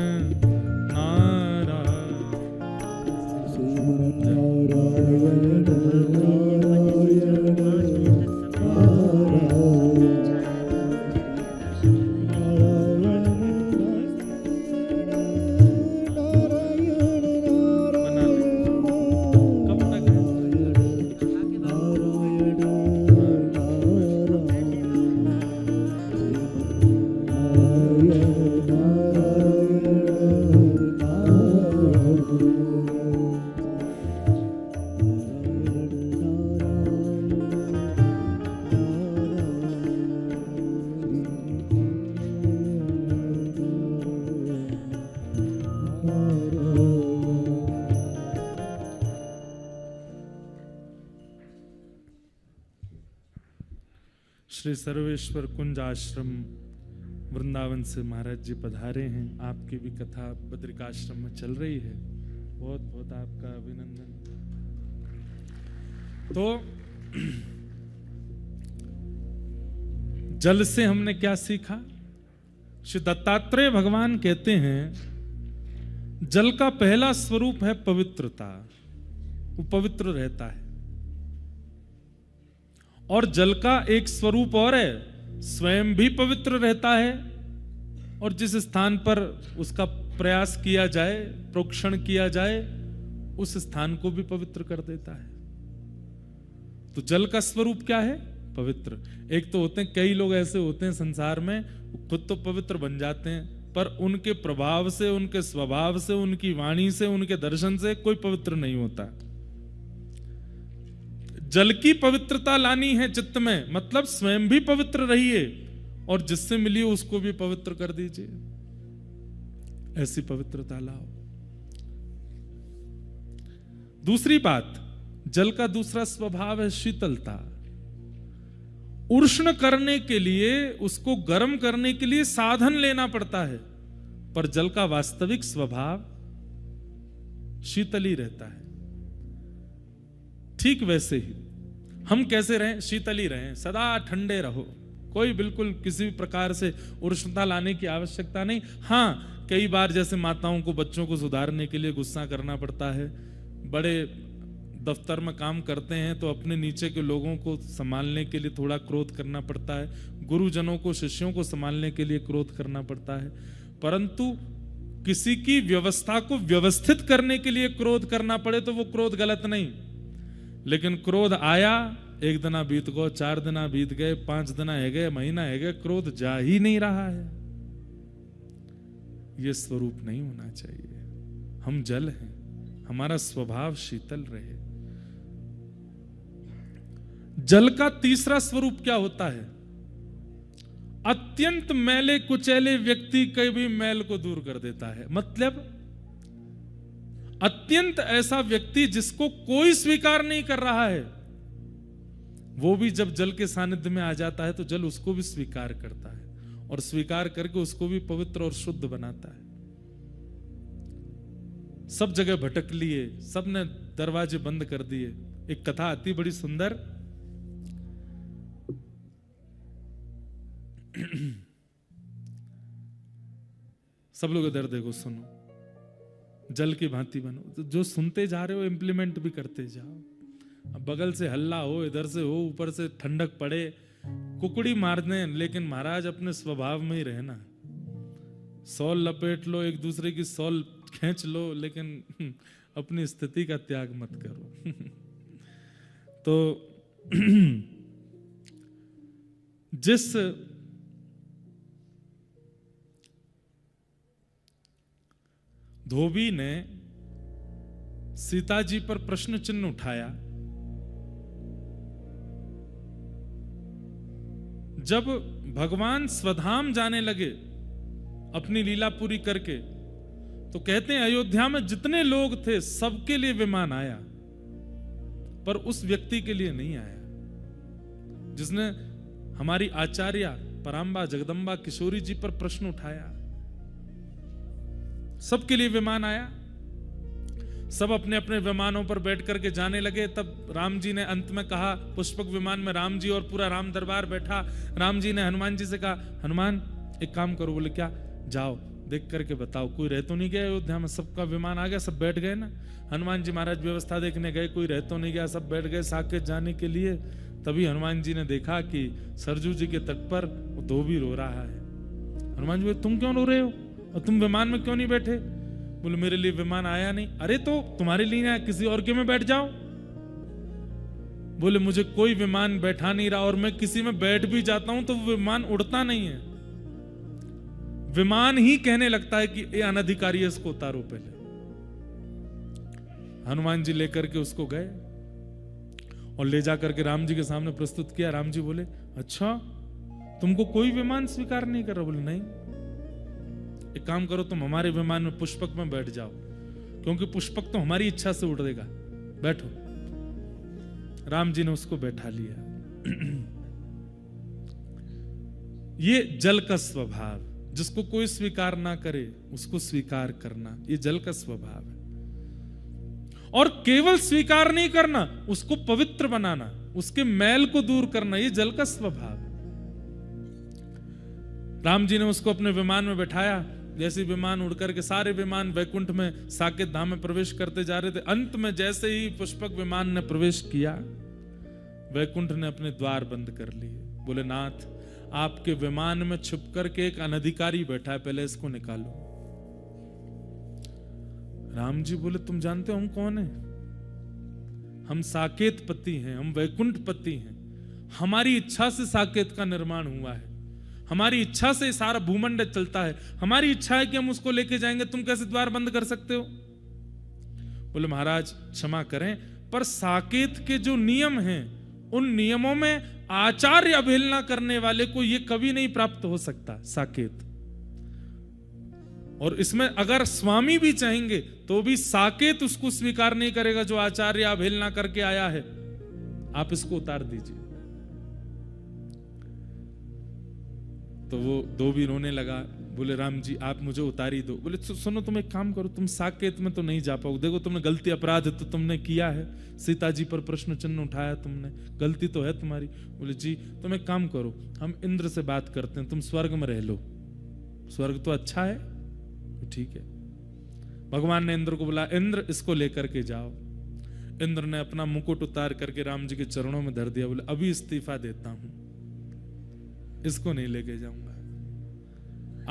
श्री सर्वेश्वर कुंज आश्रम वृंदावन से महाराज जी पधारे हैं। आपकी भी कथा बद्रिकाश्रम में चल रही है। बहुत बहुत आपका अभिनंदन। तो जल से हमने क्या सीखा? श्री दत्तात्रेय भगवान कहते हैं जल का पहला स्वरूप है पवित्रता। वो पवित्र रहता है। और जल का एक स्वरूप और है, स्वयं भी पवित्र रहता है, और जिस स्थान पर उसका प्रयास किया जाए, प्रोक्षण किया जाए, उस स्थान को भी पवित्र कर देता है। तो जल का स्वरूप क्या है? पवित्र। एक तो होते हैं, कई लोग ऐसे होते हैं संसार में, खुद तो पवित्र बन जाते हैं, पर उनके प्रभाव से, उनके स्वभाव से, उनकी वाणी से, उनके दर्शन से कोई पवित्र नहीं होता। जल की पवित्रता लानी है चित्त में, मतलब स्वयं भी पवित्र रहिए और जिससे मिली उसको भी पवित्र कर दीजिए। ऐसी पवित्रता लाओ। दूसरी बात, जल का दूसरा स्वभाव है शीतलता। उष्ण करने के लिए, उसको गर्म करने के लिए साधन लेना पड़ता है, पर जल का वास्तविक स्वभाव शीतल ही रहता है। ठीक वैसे ही हम कैसे रहें? शीतल ही रहें, सदा ठंडे रहो। कोई बिल्कुल किसी भी प्रकार से उष्णता लाने की आवश्यकता नहीं। हाँ, कई बार जैसे माताओं को बच्चों को सुधारने के लिए गुस्सा करना पड़ता है, बड़े दफ्तर में काम करते हैं तो अपने नीचे के लोगों को संभालने के लिए थोड़ा क्रोध करना पड़ता है, गुरुजनों को, शिष्यों को संभालने के लिए क्रोध करना पड़ता है, परंतु किसी की व्यवस्था को व्यवस्थित करने के लिए क्रोध करना पड़े तो वो क्रोध गलत नहीं। लेकिन क्रोध आया, एक दिना बीत गो, 4 दिना बीत गए, 5 दिना है गए, महीना है गए, क्रोध जा ही नहीं रहा है। यह स्वरूप नहीं होना चाहिए। हम जल हैं, हमारा स्वभाव शीतल रहे। जल का तीसरा स्वरूप क्या होता है? अत्यंत मैले कुचैले व्यक्ति के भी मैल को दूर कर देता है। मतलब अत्यंत ऐसा व्यक्ति जिसको कोई स्वीकार नहीं कर रहा है, वो भी जब जल के सानिध्य में आ जाता है तो जल उसको भी स्वीकार करता है और स्वीकार करके उसको भी पवित्र और शुद्ध बनाता है। सब जगह भटक लिए, सबने दरवाजे बंद कर दिए। एक कथा आती बड़ी सुंदर। सब लोग इधर देखो, सुनो, जल की भांति बनो। तो जो सुनते जा रहे हो इंप्लीमेंट भी करते जाओ। अब बगल से हल्ला हो, इधर से हो, ऊपर से ठंडक पड़े, कुकड़ी मार दें, लेकिन महाराज अपने स्वभाव में ही रहना। सॉल लपेट लो, एक दूसरे की सॉल खींच लो, लेकिन अपनी स्थिति का त्याग मत करो। तो जिस धोबी ने सीता जी पर प्रश्न चिन्ह उठाया, जब भगवान स्वधाम जाने लगे अपनी लीला पूरी करके। तो कहते हैं अयोध्या में जितने लोग थे सबके लिए विमान आया, पर उस व्यक्ति के लिए नहीं आया जिसने हमारी आचार्या पराम्बा जगदम्बा किशोरी जी पर प्रश्न उठाया। सबके लिए विमान आया, सब अपने अपने विमानों पर बैठ करके जाने लगे। तब राम जी ने अंत में कहा, पुष्पक विमान में राम जी और पूरा राम दरबार बैठा। राम जी ने हनुमान जी से कहा, हनुमान एक काम करो। बोले क्या? जाओ देख करके बताओ कोई रह तो नहीं गया अयोध्या में, सबका विमान आ गया, सब बैठ गए ना। हनुमान जी महाराज व्यवस्था देखने गए, कोई रह तो नहीं गया, सब बैठ गए साकेत जाने के लिए। तभी हनुमान जी ने देखा कि सरजू जी के तट पर वो धोबी रो रहा है। हनुमान जी बोले, तुम क्यों रो रहे हो और तुम विमान में क्यों नहीं बैठे? बोले मेरे लिए विमान आया नहीं। अरे तो तुम्हारे लिए आया, किसी और के में बैठ जाओ। बोले मुझे कोई विमान बैठा नहीं रहा, और मैं किसी में बैठ भी जाता हूं तो विमान उड़ता नहीं है, विमान ही कहने लगता है कि ये अनधिकारी है, इसको उतारो पहले। हनुमान जी लेकर के उसको गए और ले जाकर के राम जी के सामने प्रस्तुत किया। राम जी बोले, अच्छा तुमको कोई विमान स्वीकार नहीं कर रहा? बोले नहीं। एक काम करो, तुम हमारे विमान में पुष्पक में बैठ जाओ, क्योंकि पुष्पक तो हमारी इच्छा से उड़ेगा, बैठो। राम जी ने उसको बैठा लिया। ये जल का स्वभाव, जिसको कोई स्वीकार ना करे उसको स्वीकार करना, ये जल का स्वभाव है। और केवल स्वीकार नहीं करना, उसको पवित्र बनाना, उसके मैल को दूर करना, ये जल का स्वभाव है। राम जी ने उसको अपने विमान में बैठाया। जैसे विमान उड़कर के सारे विमान वैकुंठ में साकेत धाम में प्रवेश करते जा रहे थे, अंत में जैसे ही पुष्पक विमान ने प्रवेश किया, वैकुंठ ने अपने द्वार बंद कर लिए। बोले नाथ, आपके विमान में छुप करके एक अनधिकारी बैठा है, पहले इसको निकालो। राम जी बोले, तुम जानते हो हम कौन है? हम साकेत पति हैं, हम वैकुंठ पति हैं। हमारी इच्छा से साकेत का निर्माण हुआ है, हमारी इच्छा से सारा भूमंडल चलता है, हमारी इच्छा है कि हम उसको लेके जाएंगे, तुम कैसे द्वार बंद कर सकते हो? बोले महाराज क्षमा करें, पर साकेत के जो नियम हैं उन नियमों में आचार्य अवहेलना करने वाले को यह कभी नहीं प्राप्त हो सकता साकेत। और इसमें अगर स्वामी भी चाहेंगे तो भी साकेत उसको स्वीकार नहीं करेगा जो आचार्य अवहेलना करके आया है। आप इसको उतार दीजिए। तो वो धोबी रोने लगा। बोले राम जी आप मुझे उतारी दो। बोले सुनो, तुम एक काम करो, तुम साकेत में तो नहीं जा पाओ, देखो तुमने गलती अपराध तो तुमने किया है, सीता जी पर प्रश्न चिन्ह उठाया तुमने, गलती तो है तुम्हारी। बोले जी तुम एक काम करो, हम इंद्र से बात करते हैं, तुम स्वर्ग में रह लो, स्वर्ग तो अच्छा है। तो ठीक है। भगवान ने इंद्र को बोला, इंद्र इसको लेकर के जाओ। इंद्र ने अपना मुकुट उतार करके राम जी के चरणों में धर दिया। बोले अभी इस्तीफा देता हूं, इसको नहीं लेके जाऊंगा।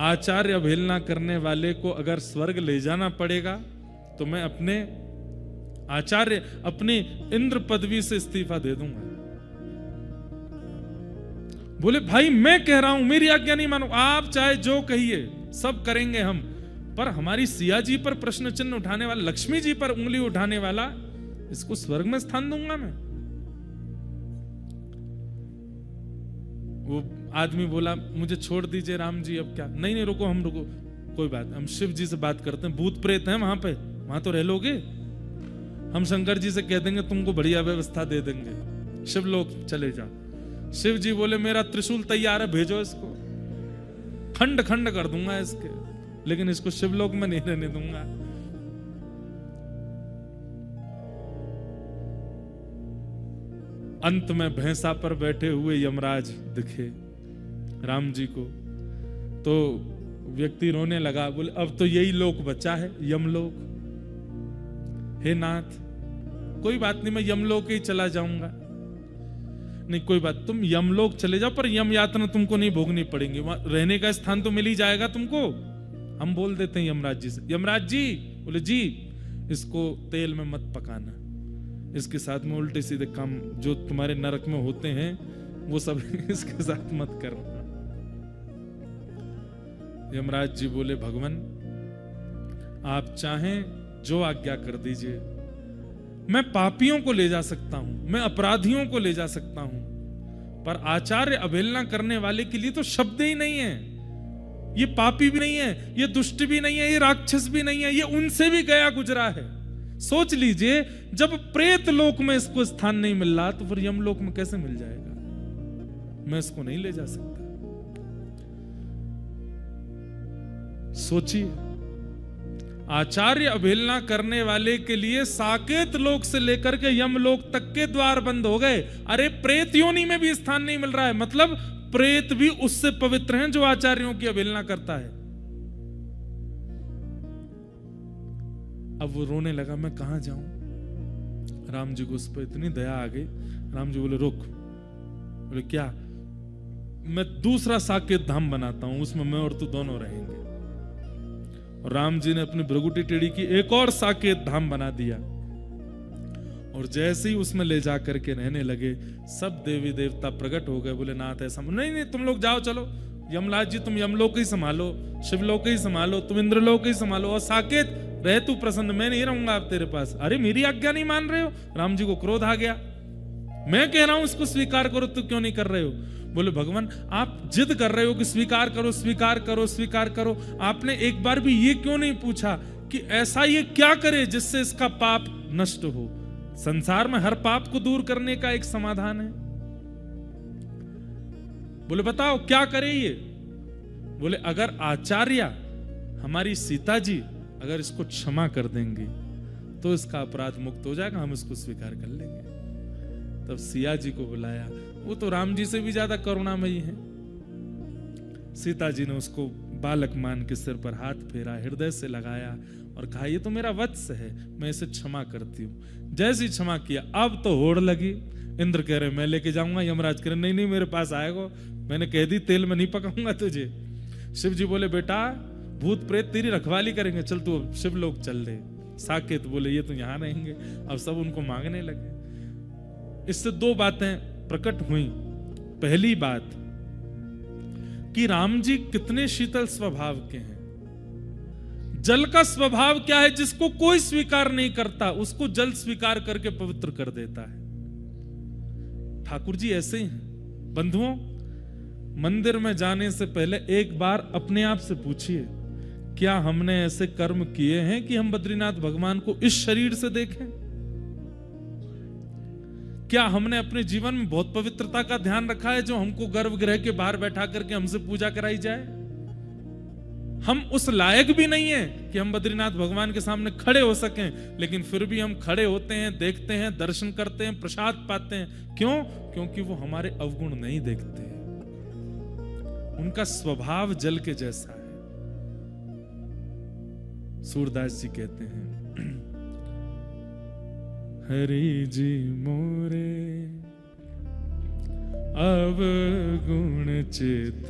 आचार्य अवहेलना करने वाले को अगर स्वर्ग ले जाना पड़ेगा तो मैं अपने आचार्य, अपनी इंद्र पदवी से इस्तीफा दे दूंगा। बोले भाई मैं कह रहा हूं, मेरी आज्ञा नहीं मानो, आप चाहे जो कहिए सब करेंगे हम, पर हमारी सिया जी पर प्रश्न चिन्ह उठाने वाला, लक्ष्मी जी पर उंगली उठाने वाला, इसको स्वर्ग में स्थान दूंगा मैं। वो आदमी बोला मुझे छोड़ दीजिए राम जी, अब क्या? नहीं नहीं रुको, हम रुको, कोई बात, हम शिव जी से बात करते हैं, भूत प्रेत हैं वहां पे, वहां तो रह लोगे, हम शंकर जी से कह देंगे तुमको बढ़िया व्यवस्था दे देंगे, शिव लोग चले जाओ। शिव जी बोले मेरा त्रिशूल तैयार है, भेजो इसको, खंड खंड कर दूंगा इसके, लेकिन इसको शिवलोक में नहीं रहने दूंगा। अंत में भैंसा पर बैठे हुए यमराज दिखे राम जी को, तो व्यक्ति रोने लगा। बोले अब तो यही लोक बचा है, यमलोक। हे नाथ कोई बात नहीं, मैं यमलोक ही चला जाऊंगा। नहीं कोई बात, तुम यमलोक चले जाओ, पर यम यातना तुमको नहीं भोगनी पड़ेगी, वहां रहने का स्थान तो मिल ही जाएगा तुमको। हम बोल देते हैं यमराज जी से, यमराज जी। बोले जी इसको तेल में मत पकाना, इसके साथ में उल्टे सीधे काम जो तुम्हारे नरक में होते हैं वो सब इसके साथ मत करना। यमराज जी बोले भगवान आप चाहें जो आज्ञा कर दीजिए, मैं पापियों को ले जा सकता हूं, मैं अपराधियों को ले जा सकता हूं, पर आचार्य अवहेलना करने वाले के लिए तो शब्द ही नहीं है। ये पापी भी नहीं है, ये दुष्ट भी नहीं है, ये राक्षस भी नहीं है, ये उनसे भी गया गुजरा है। सोच लीजिए, जब प्रेत लोक में इसको स्थान नहीं मिल रहा तो फिर यमलोक में कैसे मिल जाएगा? मैं इसको नहीं ले जा सकता। सोचिए, आचार्य अवहेलना करने वाले के लिए साकेत लोक से लेकर के यमलोक तक के द्वार बंद हो गए। अरे प्रेत योनि में भी स्थान नहीं मिल रहा है, मतलब प्रेत भी उससे पवित्र हैं जो आचार्यों की अवहेलना करता है। अब वो रोने लगा, मैं कहां जाऊं? राम जी को उस पर इतनी दया आ गई। राम जी बोले रुक। बोले क्या? मैं दूसरा साकेत धाम बनाता हूं, उसमें मैं और तू दोनों रहेंगे। और राम जी ने अपनी भृगुटी टेढ़ी की, एक और साकेत धाम बना दिया। और जैसे ही उसमें ले जा करके रहने लगे, सब देवी देवता प्रकट हो गए। बोले नाथ ऐसा नहीं, नहीं तुम लोग जाओ, चलो यमराज जी तुम यमलोक ही संभालो, शिवलोक ही संभालो, तुम इंद्रलोक ही संभालो, और साकेत रहे तू प्रसन्न, मैं नहीं रहूंगा आप तेरे पास। अरे मेरी आज्ञा नहीं मान रहे हो? राम जी को क्रोध आ गया। मैं कह रहा हूं इसको स्वीकार करो, तू क्यों नहीं कर रहे हो? बोले भगवान आप जिद कर रहे हो कि स्वीकार करो, स्वीकार करो, स्वीकार करो। आपने एक बार भी ये क्यों नहीं पूछा कि ऐसा ये क्या करे जिससे इसका पाप नष्ट हो? संसार में हर पाप को दूर करने का एक समाधान है। बोले बताओ क्या करे ये? बोले अगर आचार्य हमारी सीता जी अगर इसको क्षमा कर देंगे तो इसका अपराध मुक्त हो जाएगा, हम इसको स्वीकार कर लेंगे। तब सिया जी को बुलाया। वो तो राम जी से भी ज्यादा करुणामयी है। सीता जी ने उसको बालक मान के सिर पर हाथ फेरा, हृदय से लगाया और कहा ये तो मेरा वत्स है, मैं इसे क्षमा करती हूँ। जैसे ही क्षमा किया, अब तो होड़ लगी। इंद्र कह रहे मैं लेके जाऊंगा, यमराज कह रहे नहीं नहीं मेरे पास आएगा, मैंने कह दी तेल में नहीं पकाऊंगा तुझे। शिव जी बोले बेटा भूत प्रेत तेरी रखवाली करेंगे, चल तू शिव लोग चल दे। साकेत बोले ये तो यहाँ रहेंगे। अब सब उनको मांगने लगे। इससे दो बातें प्रकट हुई। पहली बात कि राम जी कितने शीतल स्वभाव के हैं। जल का स्वभाव क्या है? जिसको कोई स्वीकार नहीं करता उसको जल स्वीकार करके पवित्र कर देता है। ठाकुर जी ऐसे ही हैं। बंधुओं, मंदिर में जाने से पहले एक बार अपने आप से पूछिए, क्या हमने ऐसे कर्म किए हैं कि हम बद्रीनाथ भगवान को इस शरीर से देखें? क्या हमने अपने जीवन में बहुत पवित्रता का ध्यान रखा है जो हमको गर्भगृह के बाहर बैठा करके हमसे पूजा कराई जाए? हम उस लायक भी नहीं है कि हम बद्रीनाथ भगवान के सामने खड़े हो सकें, लेकिन फिर भी हम खड़े होते हैं, देखते हैं, दर्शन करते हैं, प्रसाद पाते हैं। क्यों? क्योंकि वो हमारे अवगुण नहीं देखते। उनका स्वभाव जल के जैसा है। सूरदास जी कहते हैं हरि जी मोरे अवगुण चित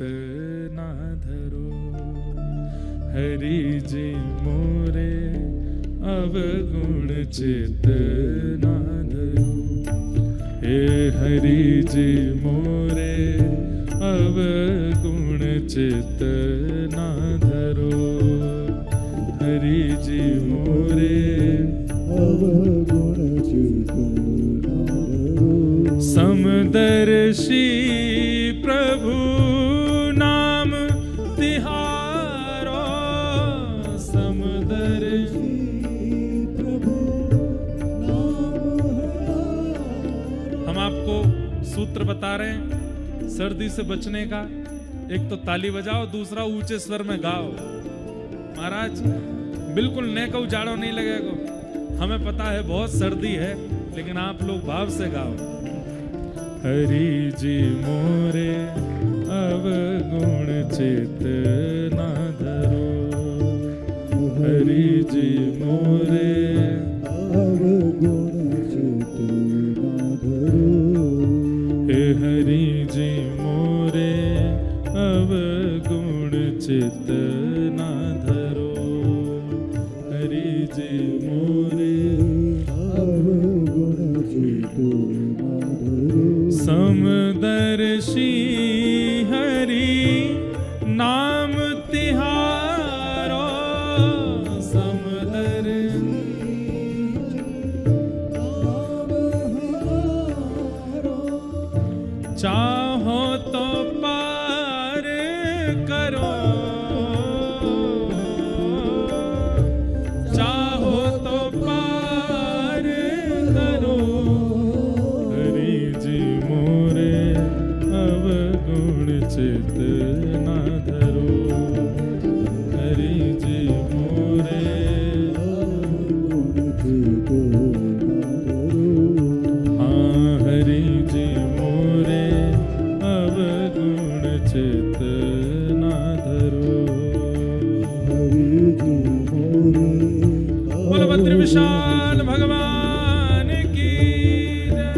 ना धरो, हरि जी मोरे अवगुण चित ना धरो। हे हरि जी मोरे अवगुण चित ना धरो, हरि जी मोरे अवगुण चित ना धरो। समदर्शी प्रभु नाम तिहारो, समदर्शी प्रभु नाम। हम आपको सूत्र बता रहे हैं सर्दी से बचने का। एक तो ताली बजाओ, दूसरा ऊंचे स्वर में गाओ। महाराज बिल्कुल ने को उजाड़ो नहीं लगेगा। हमें पता है बहुत सर्दी है, लेकिन आप लोग भाव से गाओ। हरि जी मोरे अवगुण चित ना धरो, हरि जी मोरे अवगुण चित ना धरो। हे हरि जी मोरे अवगुण चित ना धरो, हरि जी मोरे अवगुण चित ना धरो। समदर्शी हरि नाम तिहारो, समदर्शी चाहो तो पार करो, बद्र विशाल भगवान की जय।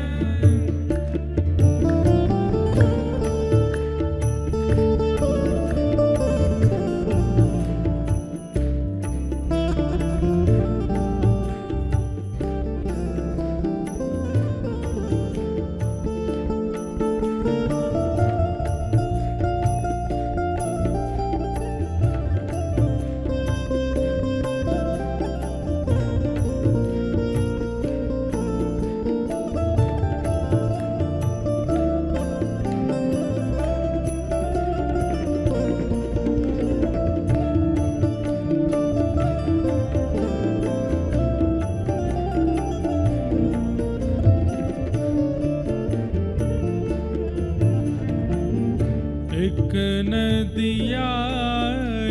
एक नदिया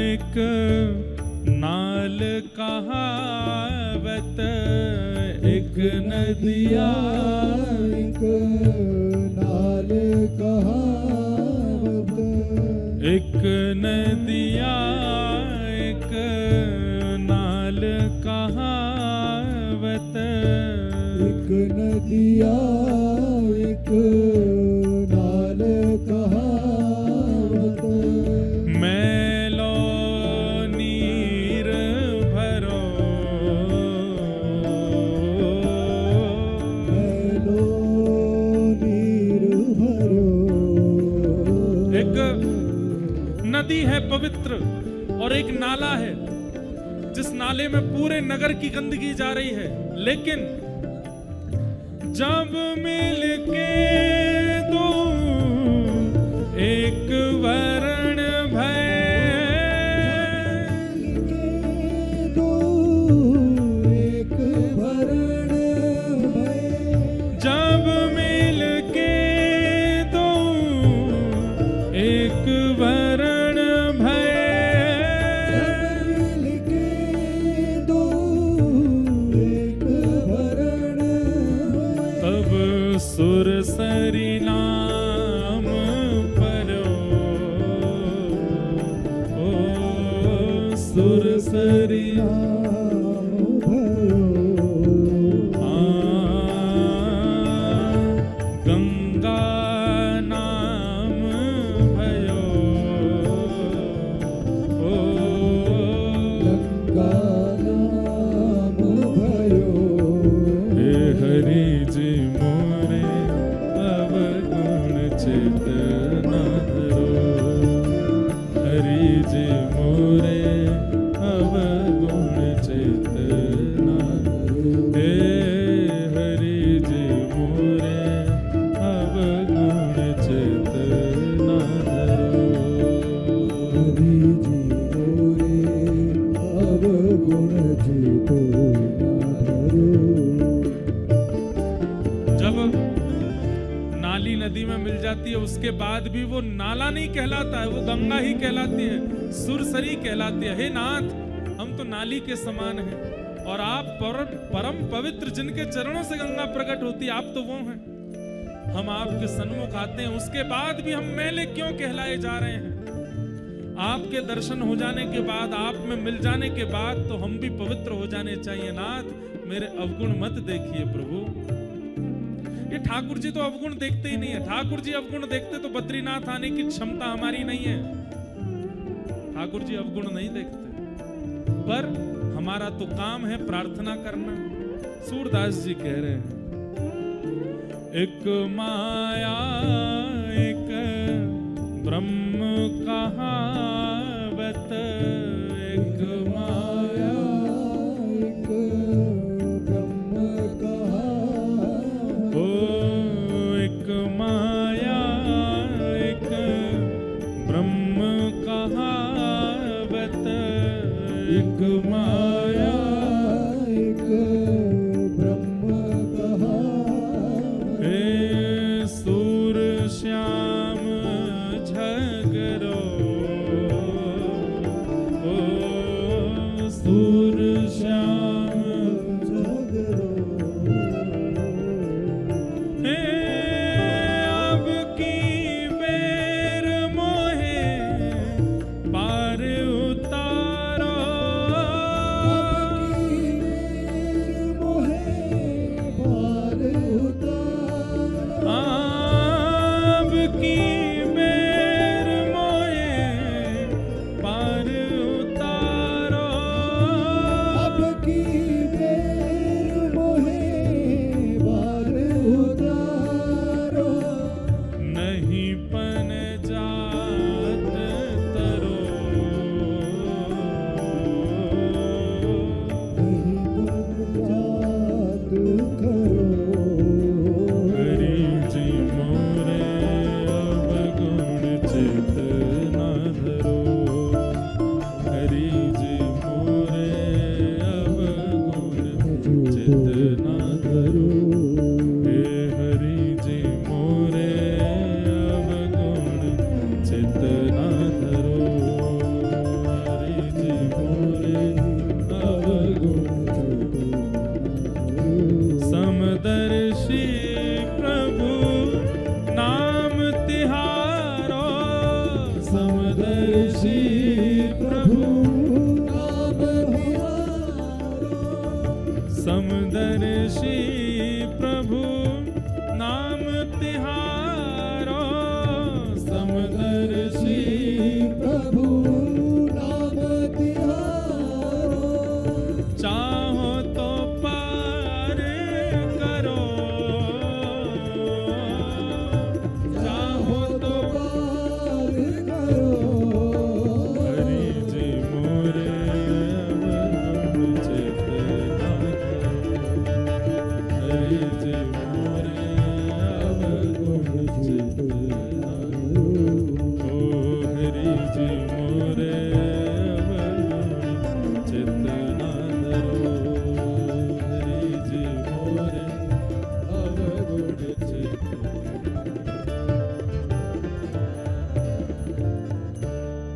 एक नाल कहावत, एक नदिया एक नाल कहावत, एक नदिया एक नाल कहावत, एक नदिया एक नाल कहावत, मैलो नीर भरो, मैलो नीर भरो। एक नदी है पवित्र और एक नाला है जिस नाले में पूरे नगर की गंदगी जा रही है, लेकिन जब मिल के दो एक वरण भय, दो एक वरण भय, जब मिल के दो एक वरण भय, मिल के दो एक वरण भय। तब सुर सरी नाम परो, ओ सुर सरी नाम भरो, गंगा नाम भयो, ओ गंगा नाम भयो। हे हरि जी मोरे अवगुण चेतना धरो, हरि जी मोरे अवगुण चेतना धरो, हे हरि जी मोरे अवगुण चेतना धरो। हरि जी मोरे अवगुण चेतना धरो। जब नाली नदी में मिल जाती है उसके बाद भी वो नाला नहीं कहलाता है, वो गंगा ही कहलाती है, सुरसरी कहलाती है। हे नाथ, हम तो नाली के समान हैं और आप परम पवित्र, जिनके चरणों से गंगा प्रकट होती है, आप तो वो हैं। हम आपके सन्मुख आते हैं, उसके बाद भी हम मैले क्यों कहलाए जा रहे हैं? आपके दर्शन हो जाने के बाद, आप में मिल जाने के बाद तो हम भी पवित्र हो जाने चाहिए। नाथ, मेरे अवगुण मत देखिए प्रभु। ये ठाकुर जी तो अवगुण देखते ही नहीं है। ठाकुर जी अवगुण देखते तो बद्रीनाथ आने की क्षमता हमारी नहीं है। ठाकुर जी अवगुण नहीं देखते, पर हमारा तो काम है प्रार्थना करना। सूरदास जी कह रहे हैं, एक माया एक ब्रह्म कहावत, एक माया एक ब्रह्म कहावत, ओ एक माया एक ब्रह्म कहावत, एक माया एक ब्रह्म कहावत। हे सूर श्याम झगरो, समदर्शी प्रभु नाम तिहारो, समदर्शी प्रभु नाम तिहारो, चाहो तो पार करो, चाहो तो पार करो। हरि जी मोरे अवगुण चेतना धरो, हरि जी मोरे अवगुण चेतना धरो, ओ हरि जी मोरे अवगुण चेतना धरो, हरि जी मोरे अवगुण चेतना।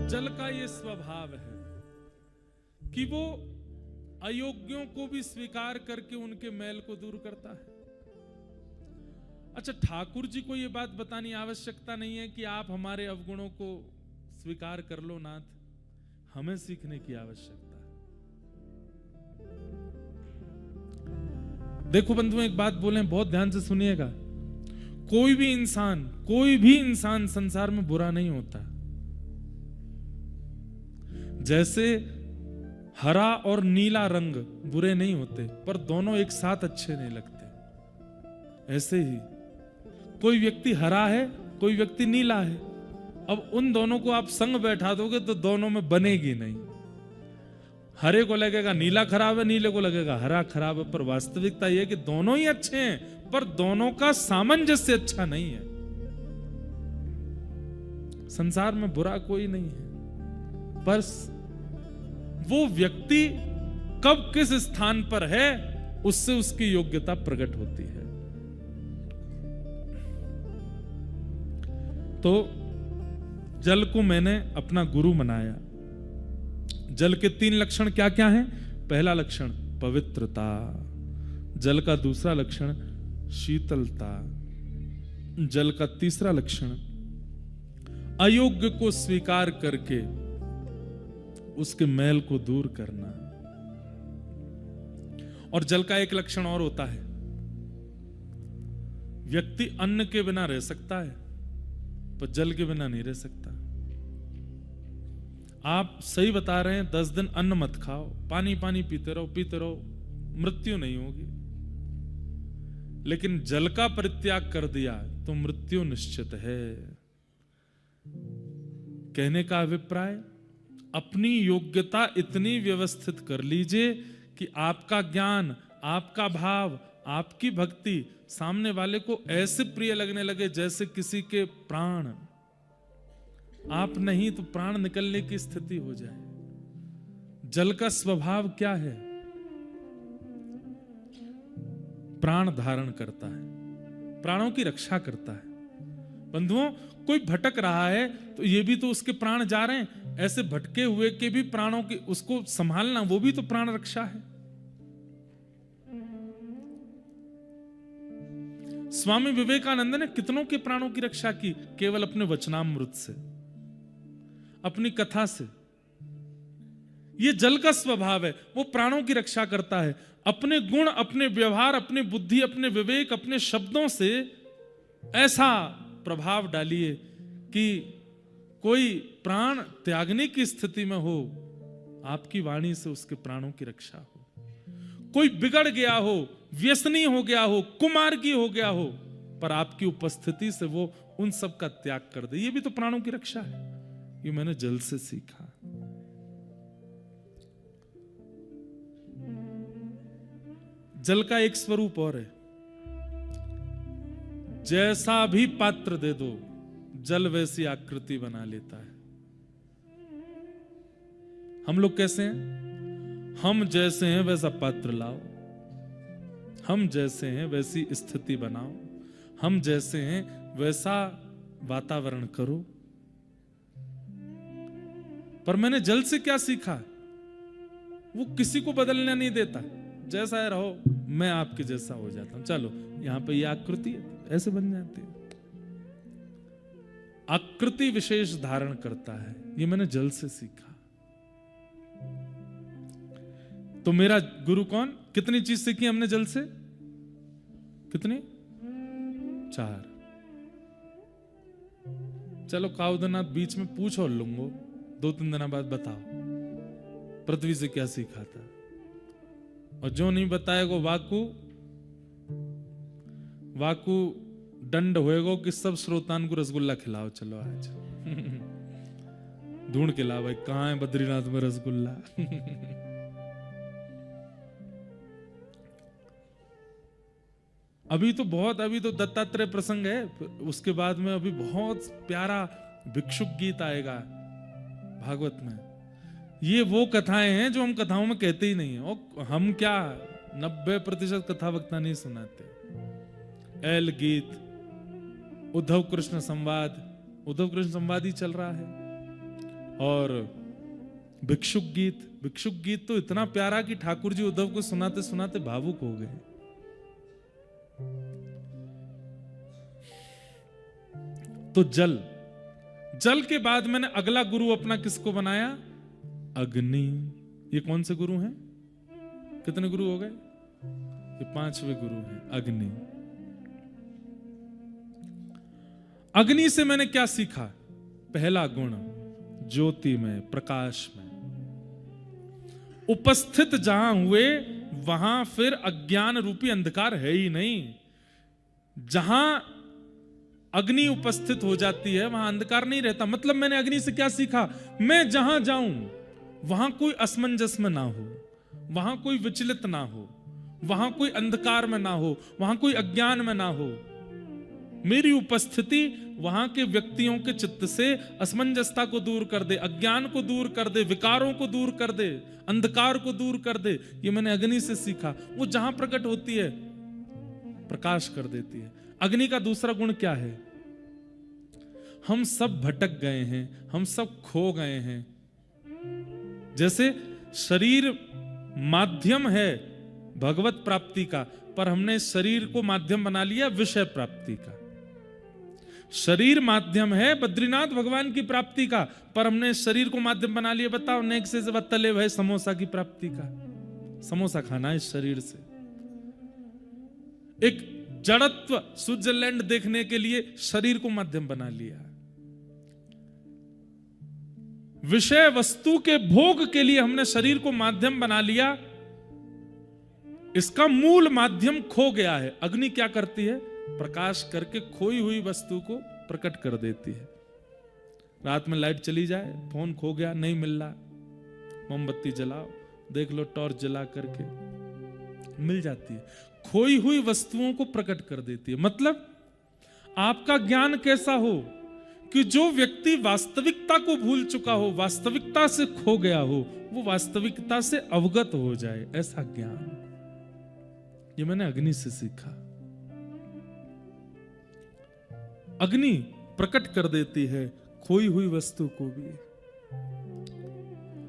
जल का ये स्वभाव है कि वो अयोग्यों को भी स्वीकार करके उनके मैल को दूर करता है। अच्छा, ठाकुर जी को ये बात बतानी आवश्यकता नहीं है कि आप हमारे अवगुणों को स्वीकार कर लो नाथ, हमें सीखने की आवश्यकता है। देखो बंधुओं, एक बात बोलें, बहुत ध्यान से सुनिएगा। कोई भी इंसान संसार में बुरा नहीं होता। जैसे हरा और नीला रंग बुरे नहीं होते, पर दोनों एक साथ अच्छे नहीं लगते। ऐसे ही कोई व्यक्ति हरा है, कोई व्यक्ति नीला है। अब उन दोनों को आप संग बैठा दोगे तो दोनों में बनेगी नहीं। हरे को लगेगा नीला खराब है, नीले को लगेगा हरा खराब है, पर वास्तविकता यह है कि दोनों ही अच्छे हैं, पर दोनों का सामंजस्य अच्छा नहीं है। संसार में बुरा कोई नहीं है, पर वो व्यक्ति कब किस स्थान पर है उससे उसकी योग्यता प्रकट होती है। तो जल को मैंने अपना गुरु मनाया। जल के 3 लक्षण क्या क्या हैं? पहला लक्षण पवित्रता, जल का दूसरा लक्षण शीतलता, जल का तीसरा लक्षण अयोग्य को स्वीकार करके उसके मैल को दूर करना। और जल का एक लक्षण और होता है, व्यक्ति अन्न के बिना रह सकता है पर जल के बिना नहीं रह सकता। आप सही बता रहे हैं, 10 दिन अन्न मत खाओ, पानी पानी पीते रहो, मृत्यु नहीं होगी। लेकिन जल का परित्याग कर दिया तो मृत्यु निश्चित है। कहने का अभिप्राय, अपनी योग्यता इतनी व्यवस्थित कर लीजिए कि आपका ज्ञान, आपका भाव, आपकी भक्ति सामने वाले को ऐसे प्रिय लगने लगे जैसे किसी के प्राण। आप नहीं तो प्राण निकलने की स्थिति हो जाए। जल का स्वभाव क्या है? प्राण धारण करता है, प्राणों की रक्षा करता है। बंधुओं, कोई भटक रहा है तो ये भी तो उसके प्राण जा रहे हैं। ऐसे भटके हुए के भी प्राणों की उसको संभालना, वो भी तो प्राण रक्षा है। स्वामी विवेकानंद ने कितनों के प्राणों की रक्षा की, केवल अपने वचनामृत से, अपनी कथा से। ये जल का स्वभाव है, वो प्राणों की रक्षा करता है। अपने गुण, अपने व्यवहार, अपनी बुद्धि, अपने विवेक, अपने शब्दों से ऐसा प्रभाव डालिए कि कोई प्राण त्यागने की स्थिति में हो, आपकी वाणी से उसके प्राणों की रक्षा हो। कोई बिगड़ गया हो, व्यसनी हो गया हो, कुमार्गी हो गया हो, पर आपकी उपस्थिति से वो उन सब का त्याग कर दे, ये भी तो प्राणों की रक्षा है। ये मैंने जल से सीखा। जल का एक स्वरूप और है, जैसा भी पात्र दे दो जल वैसी आकृति बना लेता है। हम लोग कैसे हैं? हम जैसे हैं वैसा पात्र लाओ, हम जैसे हैं वैसी स्थिति बनाओ, हम जैसे हैं वैसा वातावरण करो। पर मैंने जल से क्या सीखा? वो किसी को बदलने नहीं देता। जैसा है रहो, मैं आपके जैसा हो जाता हूं। चलो यहां पे ये आकृति है, ऐसे बन जाती है। आकृति विशेष धारण करता है, ये मैंने जल से सीखा। तो मेरा गुरु कौन? कितनी चीज सीखी हमने जल से? कितनी? 4। चलो काउदनाथ बीच में पूछ और लूंगो, 2-3 दिन बाद बताओ पृथ्वी से क्या सीखा था। और जो नहीं बताएगा वाकू दंड होएगा कि सब श्रोतान को रसगुल्ला खिलाओ। चलो आज ढूंढ के ला भाई, कहां है बद्रीनाथ में रसगुल्ला। अभी तो दत्तात्रेय प्रसंग है, उसके बाद में अभी बहुत प्यारा भिक्षुक गीत आएगा भागवत में। ये वो कथाएं हैं जो हम कथाओं में कहते ही नहीं है, और हम क्या 90% कथा वक्ता नहीं सुनाते। एल गीत, उद्धव कृष्ण संवाद ही चल रहा है, और भिक्षुक गीत तो इतना प्यारा कि ठाकुर जी उद्धव को सुनाते सुनाते भावुक हो गए। तो जल के बाद मैंने अगला गुरु अपना किसको बनाया? अग्नि। ये कौन से गुरु हैं? कितने गुरु हो गए? ये 5वें गुरु हैं, अग्नि। अग्नि से मैंने क्या सीखा? पहला गुण ज्योति में, प्रकाश में। उपस्थित जहां हुए वहां फिर अज्ञान रूपी अंधकार है ही नहीं। जहां अग्नि उपस्थित हो जाती है वहां अंधकार नहीं रहता। मतलब मैंने अग्नि से क्या सीखा? मैं जहां जाऊं वहां कोई असमंजस में ना हो, वहां कोई विचलित ना हो, वहां कोई अंधकार में ना हो, वहां कोई अज्ञान में ना हो। मेरी उपस्थिति वहां के व्यक्तियों के चित्त से असमंजसता को दूर कर दे, अज्ञान को दूर कर दे, विकारों को दूर कर दे, अंधकार को दूर कर दे। ये मैंने अग्नि से सीखा। वो जहां प्रकट होती है प्रकाश कर देती है। अग्नि का दूसरा गुण क्या है? हम सब भटक गए हैं, हम सब खो गए हैं। जैसे शरीर माध्यम है भगवत प्राप्ति का, पर हमने शरीर को माध्यम बना लिया विषय प्राप्ति का। शरीर माध्यम है बद्रीनाथ भगवान की प्राप्ति का, पर हमने शरीर को माध्यम बना लिया। बताओ नेक्स्ट से तले भय समोसा की प्राप्ति का। समोसा खाना है इस शरीर से। एक जड़त्व स्विट्जरलैंड देखने के लिए शरीर को माध्यम बना लिया। विषय वस्तु के भोग के लिए हमने शरीर को माध्यम बना लिया। इसका मूल माध्यम खो गया है। अग्नि क्या करती है? प्रकाश करके खोई हुई वस्तु को प्रकट कर देती है। रात में लाइट चली जाए, फोन खो गया, नहीं मिल रहा, मोमबत्ती जलाओ, देख लो, टॉर्च जला करके मिल जाती है। खोई हुई वस्तुओं को प्रकट कर देती है। मतलब आपका ज्ञान कैसा हो कि जो व्यक्ति वास्तविकता को भूल चुका हो, वास्तविकता से खो गया हो, वो वास्तविकता से अवगत हो जाए, ऐसा ज्ञान। ये मैंने अग्नि से सीखा। अग्नि प्रकट कर देती है खोई हुई वस्तु को भी।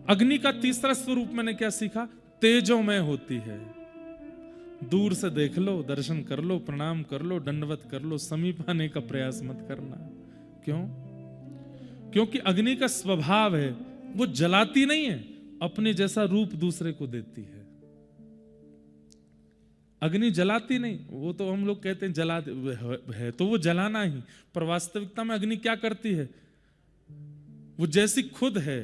अग्नि का तीसरा स्वरूप मैंने क्या सीखा? तेजोमय होती है। दूर से देख लो, दर्शन कर लो, प्रणाम कर लो, दंडवत कर लो, समीप आने का प्रयास मत करना। क्यों? क्योंकि अग्नि का स्वभाव है, वो जलाती नहीं है, अपने जैसा रूप दूसरे को देती है। अग्नि जलाती नहीं। वो तो हम लोग कहते हैं जला है तो वो जलाना ही, पर वास्तविकता में अग्नि क्या करती है? वो जैसी खुद है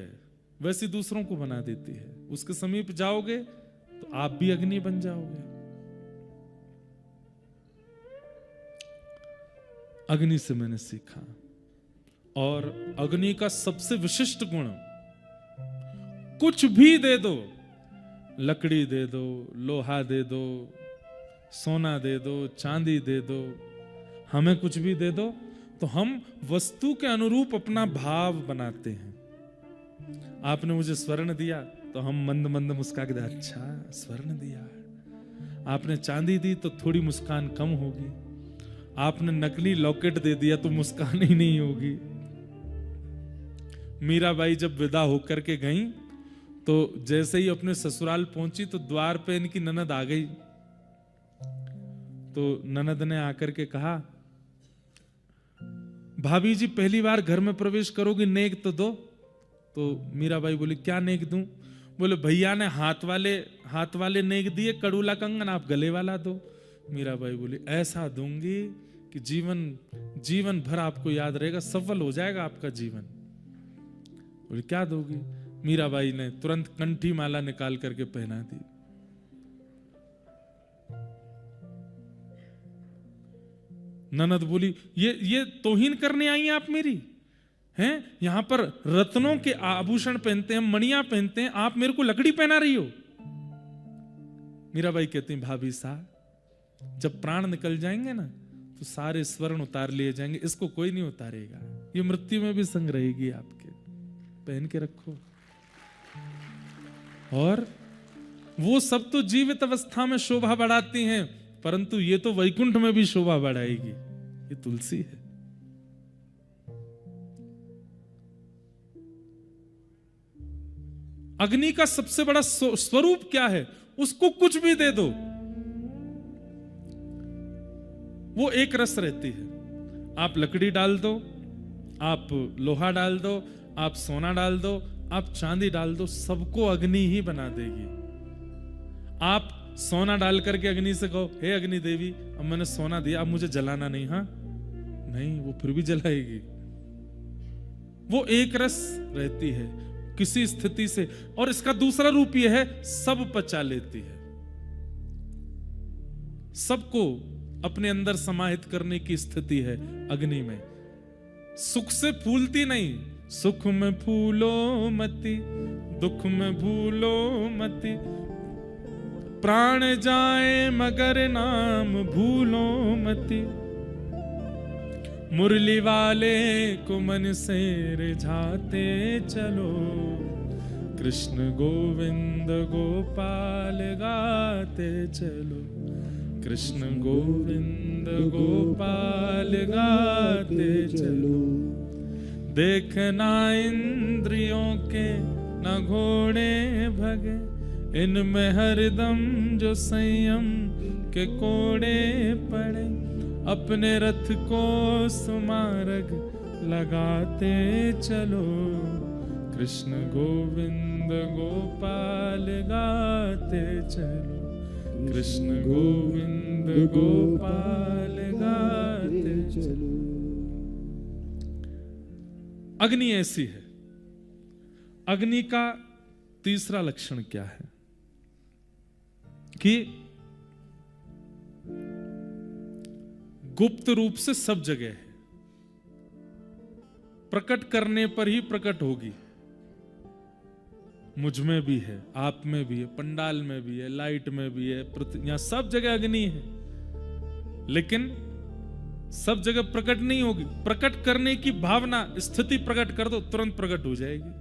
वैसी दूसरों को बना देती है। उसके समीप जाओगे तो आप भी अग्नि बन जाओगे। अग्नि से मैंने सीखा। और अग्नि का सबसे विशिष्ट गुण, कुछ भी दे दो, लकड़ी दे दो, लोहा दे दो, सोना दे दो, चांदी दे दो, हमें कुछ भी दे दो, तो हम वस्तु के अनुरूप अपना भाव बनाते हैं। आपने मुझे स्वर्ण दिया तो हम मंद मंद मुस्का के, अच्छा स्वर्ण दिया। आपने चांदी दी तो थोड़ी मुस्कान कम होगी। आपने नकली लॉकेट दे दिया तो मुस्कान ही नहीं होगी। मीराबाई जब विदा होकर के गई तो जैसे ही अपने ससुराल पहुंची तो द्वार पे इनकी ननद आ गई। तो ननद ने आकर के कहा, भाभी जी पहली बार घर में प्रवेश करोगी, नेक तो दो। तो मीराबाई बोली, क्या नेक दूं? बोले भैया ने हाथ वाले नेक दिए, कड़ूला कंगन आप गले वाला दो। मीराबाई बोली ऐसा दूंगी कि जीवन भर आपको याद रहेगा, सफल हो जाएगा आपका जीवन। बोले क्या दोगी? मीराबाई ने तुरंत कंठी माला निकाल करके पहना दी। ननद बोली ये तौहीन करने आई हैं आप मेरी? हैं यहां पर रत्नों के आभूषण पहनते हैं, मणियां पहनते हैं, आप मेरे को लकड़ी पहना रही हो। मीराबाई कहती हैं भाभी साहब जब प्राण निकल जाएंगे ना तो सारे स्वर्ण उतार लिए जाएंगे, इसको कोई नहीं उतारेगा, ये मृत्यु में भी संग रहेगी आपके, पहन के रखो। और वो सब तो जीवित अवस्था में शोभा बढ़ाती हैं, परंतु ये तो वैकुंठ में भी शोभा बढ़ाएगी। ये तुलसी है। अग्नि का सबसे बड़ा स्वरूप क्या है? उसको कुछ भी दे दो वो एक रस रहती है। आप लकड़ी डाल दो, आप लोहा डाल दो, आप सोना डाल दो, आप चांदी डाल दो, सबको अग्नि ही बना देगी। आप सोना डाल करके अग्नि से कहो हे अग्नि देवी अब मैंने सोना दिया, अब मुझे जलाना नहीं, हाँ नहीं, वो फिर भी जलाएगी। वो एक रस रहती है किसी स्थिति से। और इसका दूसरा रूप यह है सब पचा लेती है, सबको अपने अंदर समाहित करने की स्थिति है अग्नि में। सुख से फूलती नहीं, सुख में फूलो मति, दुख में भूलो मति, प्राण जाए मगर नाम भूलो मति, मुरली वाले को मन से रिझाते चलो, कृष्ण गोविंद गोपाल गाते चलो, कृष्ण गोविंद गोपाल गाते चलो। देखना इंद्रियों के न घोड़े भगे, इनमें हरदम जो संयम के कोड़े पड़े, अपने रथ को सुमार्ग लगाते चलो, कृष्ण गोविंद गोपाल गाते चलो, कृष्ण गोविंद गोपाल गाते चलो। अग्नि ऐसी है। अग्नि का तीसरा लक्षण क्या है कि गुप्त रूप से सब जगह है, प्रकट करने पर ही प्रकट होगी। मुझ में भी है, आप में भी है, पंडाल में भी है, लाइट में भी है, यहां सब जगह अग्नि है, लेकिन सब जगह प्रकट नहीं होगी। प्रकट करने की भावना स्थिति प्रकट कर दो, तुरंत प्रकट हो जाएगी।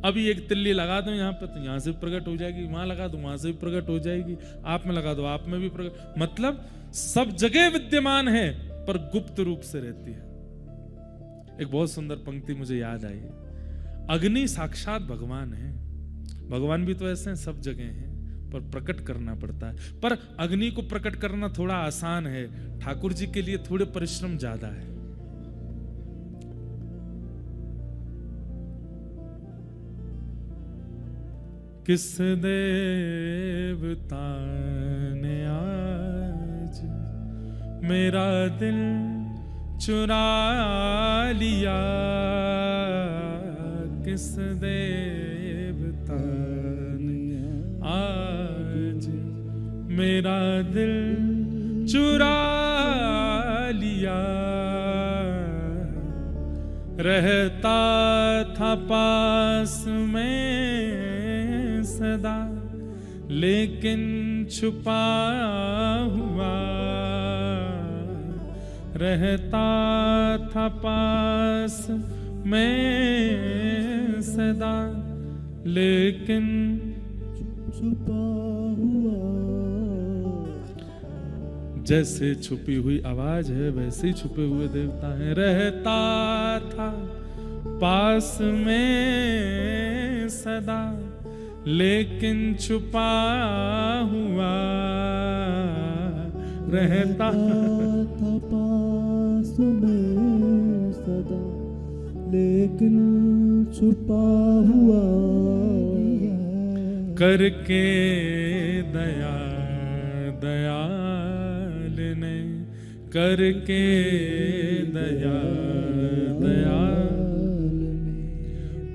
अभी एक तिल्ली लगा दो यहां पे तो यहां से प्रकट हो जाएगी, वहां लगा दो वहां से भी प्रकट हो जाएगी, आप में लगा दो आप में भी प्रकट। मतलब सब जगह विद्यमान है पर गुप्त रूप से रहती है। एक बहुत सुंदर पंक्ति मुझे याद आई, अग्नि साक्षात भगवान है। भगवान भी तो ऐसे हैं, सब जगह हैं, पर प्रकट करना पड़ता है। पर अग्नि को प्रकट करना थोड़ा आसान है, ठाकुर जी के लिए थोड़े परिश्रम ज्यादा है। किस देवता ने आज मेरा दिल चुरा लिया, किस देवता ने आज मेरा दिल चुरा लिया, रहता था पास में सदा लेकिन छुपा हुआ, रहता था पास में सदा लेकिन छुपा हुआ। जैसे छुपी हुई आवाज है वैसे ही छुपे हुए देवता हैं। रहता था पास में सदा लेकिन छुपा हुआ, रहता था पास में सदा लेकिन छुपा हुआ। करके दया दयाल ने करके दया दयाल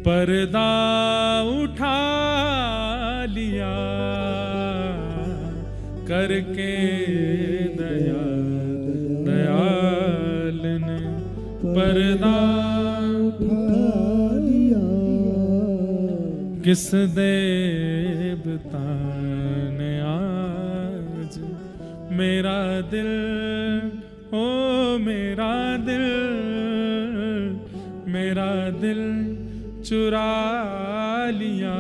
पर्दा उठा लिया करके दया दयाल ने पर्दा उठा लिया किस देवता ने आज मेरा दिल हो मेरा दिल चुरा लिया।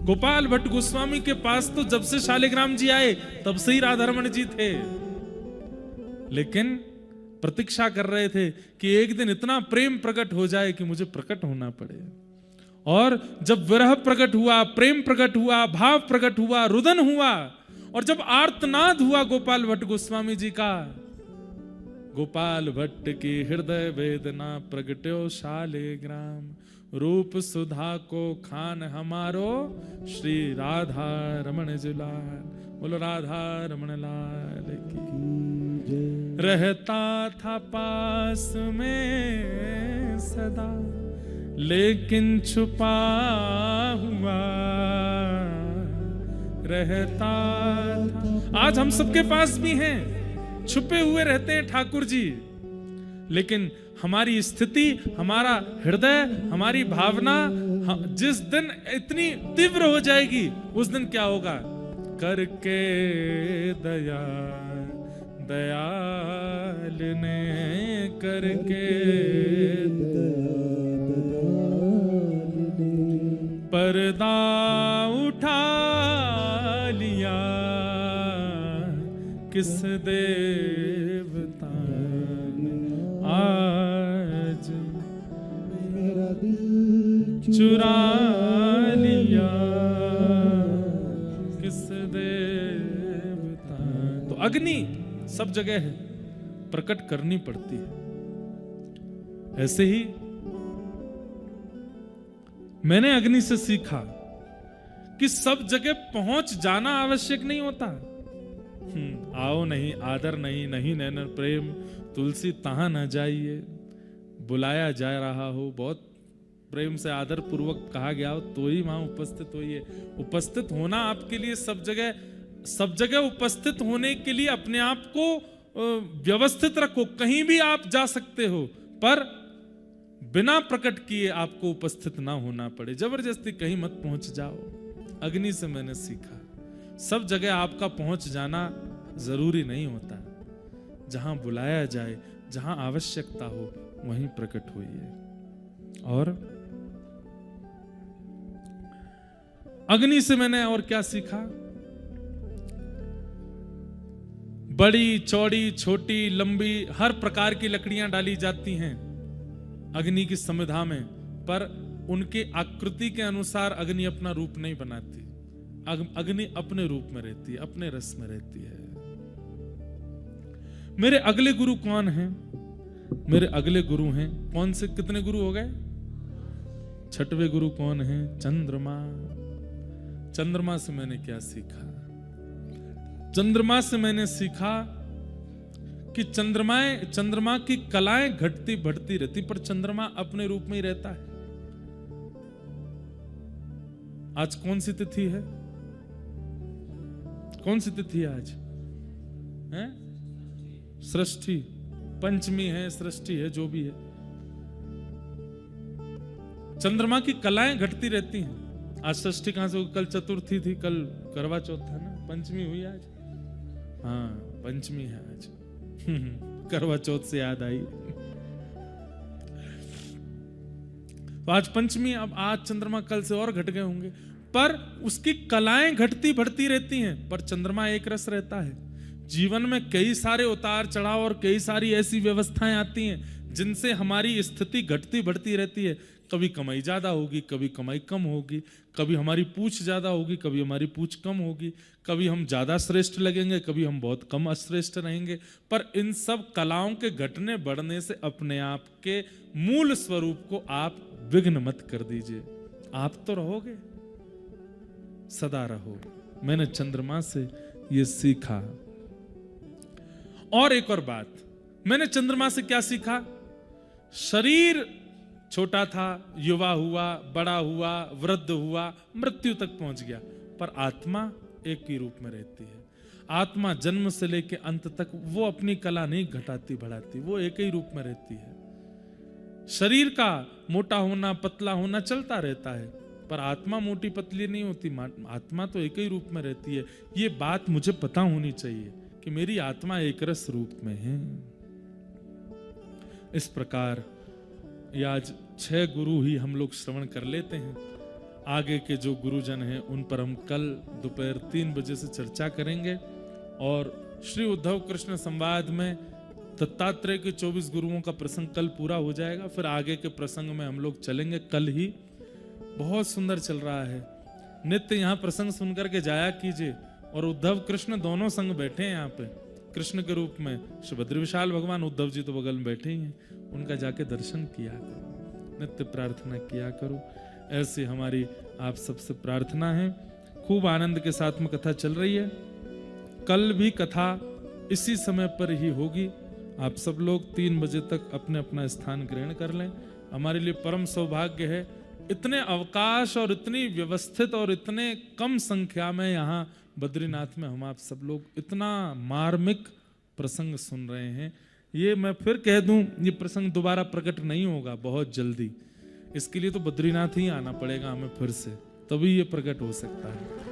गोपाल भट्ट गोस्वामी के पास तो जब से शालिग्राम जी आए तब से ही राधारमण जी थे, लेकिन प्रतीक्षा कर रहे थे कि एक दिन इतना प्रेम प्रकट हो जाए कि मुझे प्रकट होना पड़े। और जब विरह प्रकट हुआ, प्रेम प्रकट हुआ, भाव प्रकट हुआ, रुदन हुआ, और जब आर्तनाद हुआ गोपाल भट्ट गोस्वामी जी का, गोपाल भट्ट की हृदय वेदना प्रगट्यो शालिग्राम रूप सुधा को खान हमारो श्री राधा रमण जुलाल। बोलो राधा रमण लाल की। रहता था पास में सदा लेकिन छुपा हुआ रहता था। आज हम सबके पास भी हैं, छुपे हुए रहते हैं ठाकुर जी, लेकिन हमारी स्थिति, हमारा हृदय, हमारी भावना जिस दिन इतनी तीव्र हो जाएगी उस दिन क्या होगा? करके दया दयाल ने करके पर्दा उठा लिया किस देवता ने आज मेरा दिल चुरा लिया किस देवता। तो अग्नि सब जगह है, प्रकट करनी पड़ती है। ऐसे ही मैंने अग्नि से सीखा कि सब जगह पहुंच जाना आवश्यक नहीं होता। आओ नहीं, आदर नहीं, नहीं नैन प्रेम, तुलसी तहां न जाइए, बुलाया जा रहा हो, बहुत प्रेम से आदर पूर्वक कहा गया हो तो ही वहां उपस्थित होइए। उपस्थित होना आपके लिए सब जगह उपस्थित होने के लिए अपने आप को व्यवस्थित रखो। कहीं भी आप जा सकते हो, पर बिना प्रकट किए आपको उपस्थित ना होना पड़े। जबरदस्ती कहीं मत पहुंच जाओ। अग्नि से मैंने सीखा सब जगह आपका पहुंच जाना जरूरी नहीं होता। जहां बुलाया जाए, जहां आवश्यकता हो, वहीं प्रकट होइए। और अग्नि से मैंने और क्या सीखा? बड़ी, चौड़ी, छोटी, लंबी, हर प्रकार की लकड़ियां डाली जाती हैं अग्नि की समिधा में, पर उनके आकृति के अनुसार अग्नि अपना रूप नहीं बनाती। अग्नि अपने रूप में रहती है, अपने रस में रहती है। मेरे अगले गुरु कौन हैं? मेरे अगले गुरु हैं कौन से? कितने गुरु हो गए? छठवें गुरु कौन हैं? चंद्रमा। चंद्रमा से मैंने क्या सीखा? चंद्रमा से मैंने सीखा कि चंद्रमा की कलाएं घटती बढ़ती रहती, पर चंद्रमा अपने रूप में ही रहता है। आज कौन सी तिथि है? कौन सी तिथि है आज? है सृष्टि, पंचमी है, सृष्टि है, जो भी है। चंद्रमा की कलाएं घटती रहती हैं। आज सृष्टि कहां से? कल चतुर्थी थी, कल करवा चौथ था ना, पंचमी हुई आज। हाँ, पंचमी है आज। करवा चौथ से याद आई। तो आज पंचमी, अब आज चंद्रमा, कल से और घट गए होंगे, पर उसकी कलाएं घटती बढ़ती रहती हैं, पर चंद्रमा एक रस रहता है। जीवन में कई सारे उतार चढ़ाव और कई सारी ऐसी व्यवस्थाएं आती हैं जिनसे हमारी स्थिति घटती बढ़ती रहती है। कभी कमाई ज्यादा होगी, कभी कमाई कम होगी, कभी हमारी पूछ ज्यादा होगी, कभी हमारी पूछ कम होगी, कभी हम ज्यादा श्रेष्ठ लगेंगे, कभी हम बहुत कम अश्रेष्ठ रहेंगे। पर इन सब कलाओं के घटने बढ़ने से अपने आप के मूल स्वरूप को आप विघ्न मत कर दीजिए। आप तो रहोगे, सदा रहो। मैंने चंद्रमा से ये सीखा। और एक और बात, मैंने चंद्रमा से क्या सीखा? शरीर छोटा था, युवा हुआ, बड़ा हुआ, वृद्ध हुआ, मृत्यु तक पहुंच गया, पर आत्मा एक ही रूप में रहती है। आत्मा जन्म से लेकर अंत तक वो अपनी कला नहीं घटाती बढ़ाती, वो एक ही रूप में रहती है। शरीर का मोटा होना, पतला होना चलता रहता है, पर आत्मा मोटी पतली नहीं होती, आत्मा तो एक ही रूप में रहती है। ये बात मुझे पता होनी चाहिए कि मेरी आत्मा एक रस रूप में है। इस प्रकार ये आज 6 गुरु ही हम लोग श्रवण कर लेते हैं। आगे के जो गुरुजन हैं उन पर हम कल दोपहर 3 बजे से चर्चा करेंगे, और श्री उद्धव कृष्ण संवाद में दत्तात्रेय के 24 गुरुओं का प्रसंग कल पूरा हो जाएगा। फिर आगे के प्रसंग में हम लोग चलेंगे कल ही। बहुत सुंदर चल रहा है। नित्य यहाँ प्रसंग सुनकर के जाया कीजिए। और उद्धव कृष्ण दोनों संग बैठे हैं यहाँ पे, कृष्ण के रूप में सुभद्र विशाल भगवान, उद्धव जी तो बगल में बैठे ही हैं, उनका जाके दर्शन किया करो, नित्य प्रार्थना किया करो। ऐसे हमारी आप सबसे प्रार्थना है। खूब आनंद के साथ में कथा चल रही है। कल भी कथा इसी समय पर ही होगी। आप सब लोग 3 बजे तक अपने अपना स्थान ग्रहण कर लें। हमारे लिए परम सौभाग्य है, इतने अवकाश और इतनी व्यवस्थित और इतने कम संख्या में यहाँ बद्रीनाथ में हम आप सब लोग इतना मार्मिक प्रसंग सुन रहे हैं। ये मैं फिर कह दूं, ये प्रसंग दोबारा प्रकट नहीं होगा बहुत जल्दी। इसके लिए तो बद्रीनाथ ही आना पड़ेगा हमें फिर से, तभी ये प्रकट हो सकता है।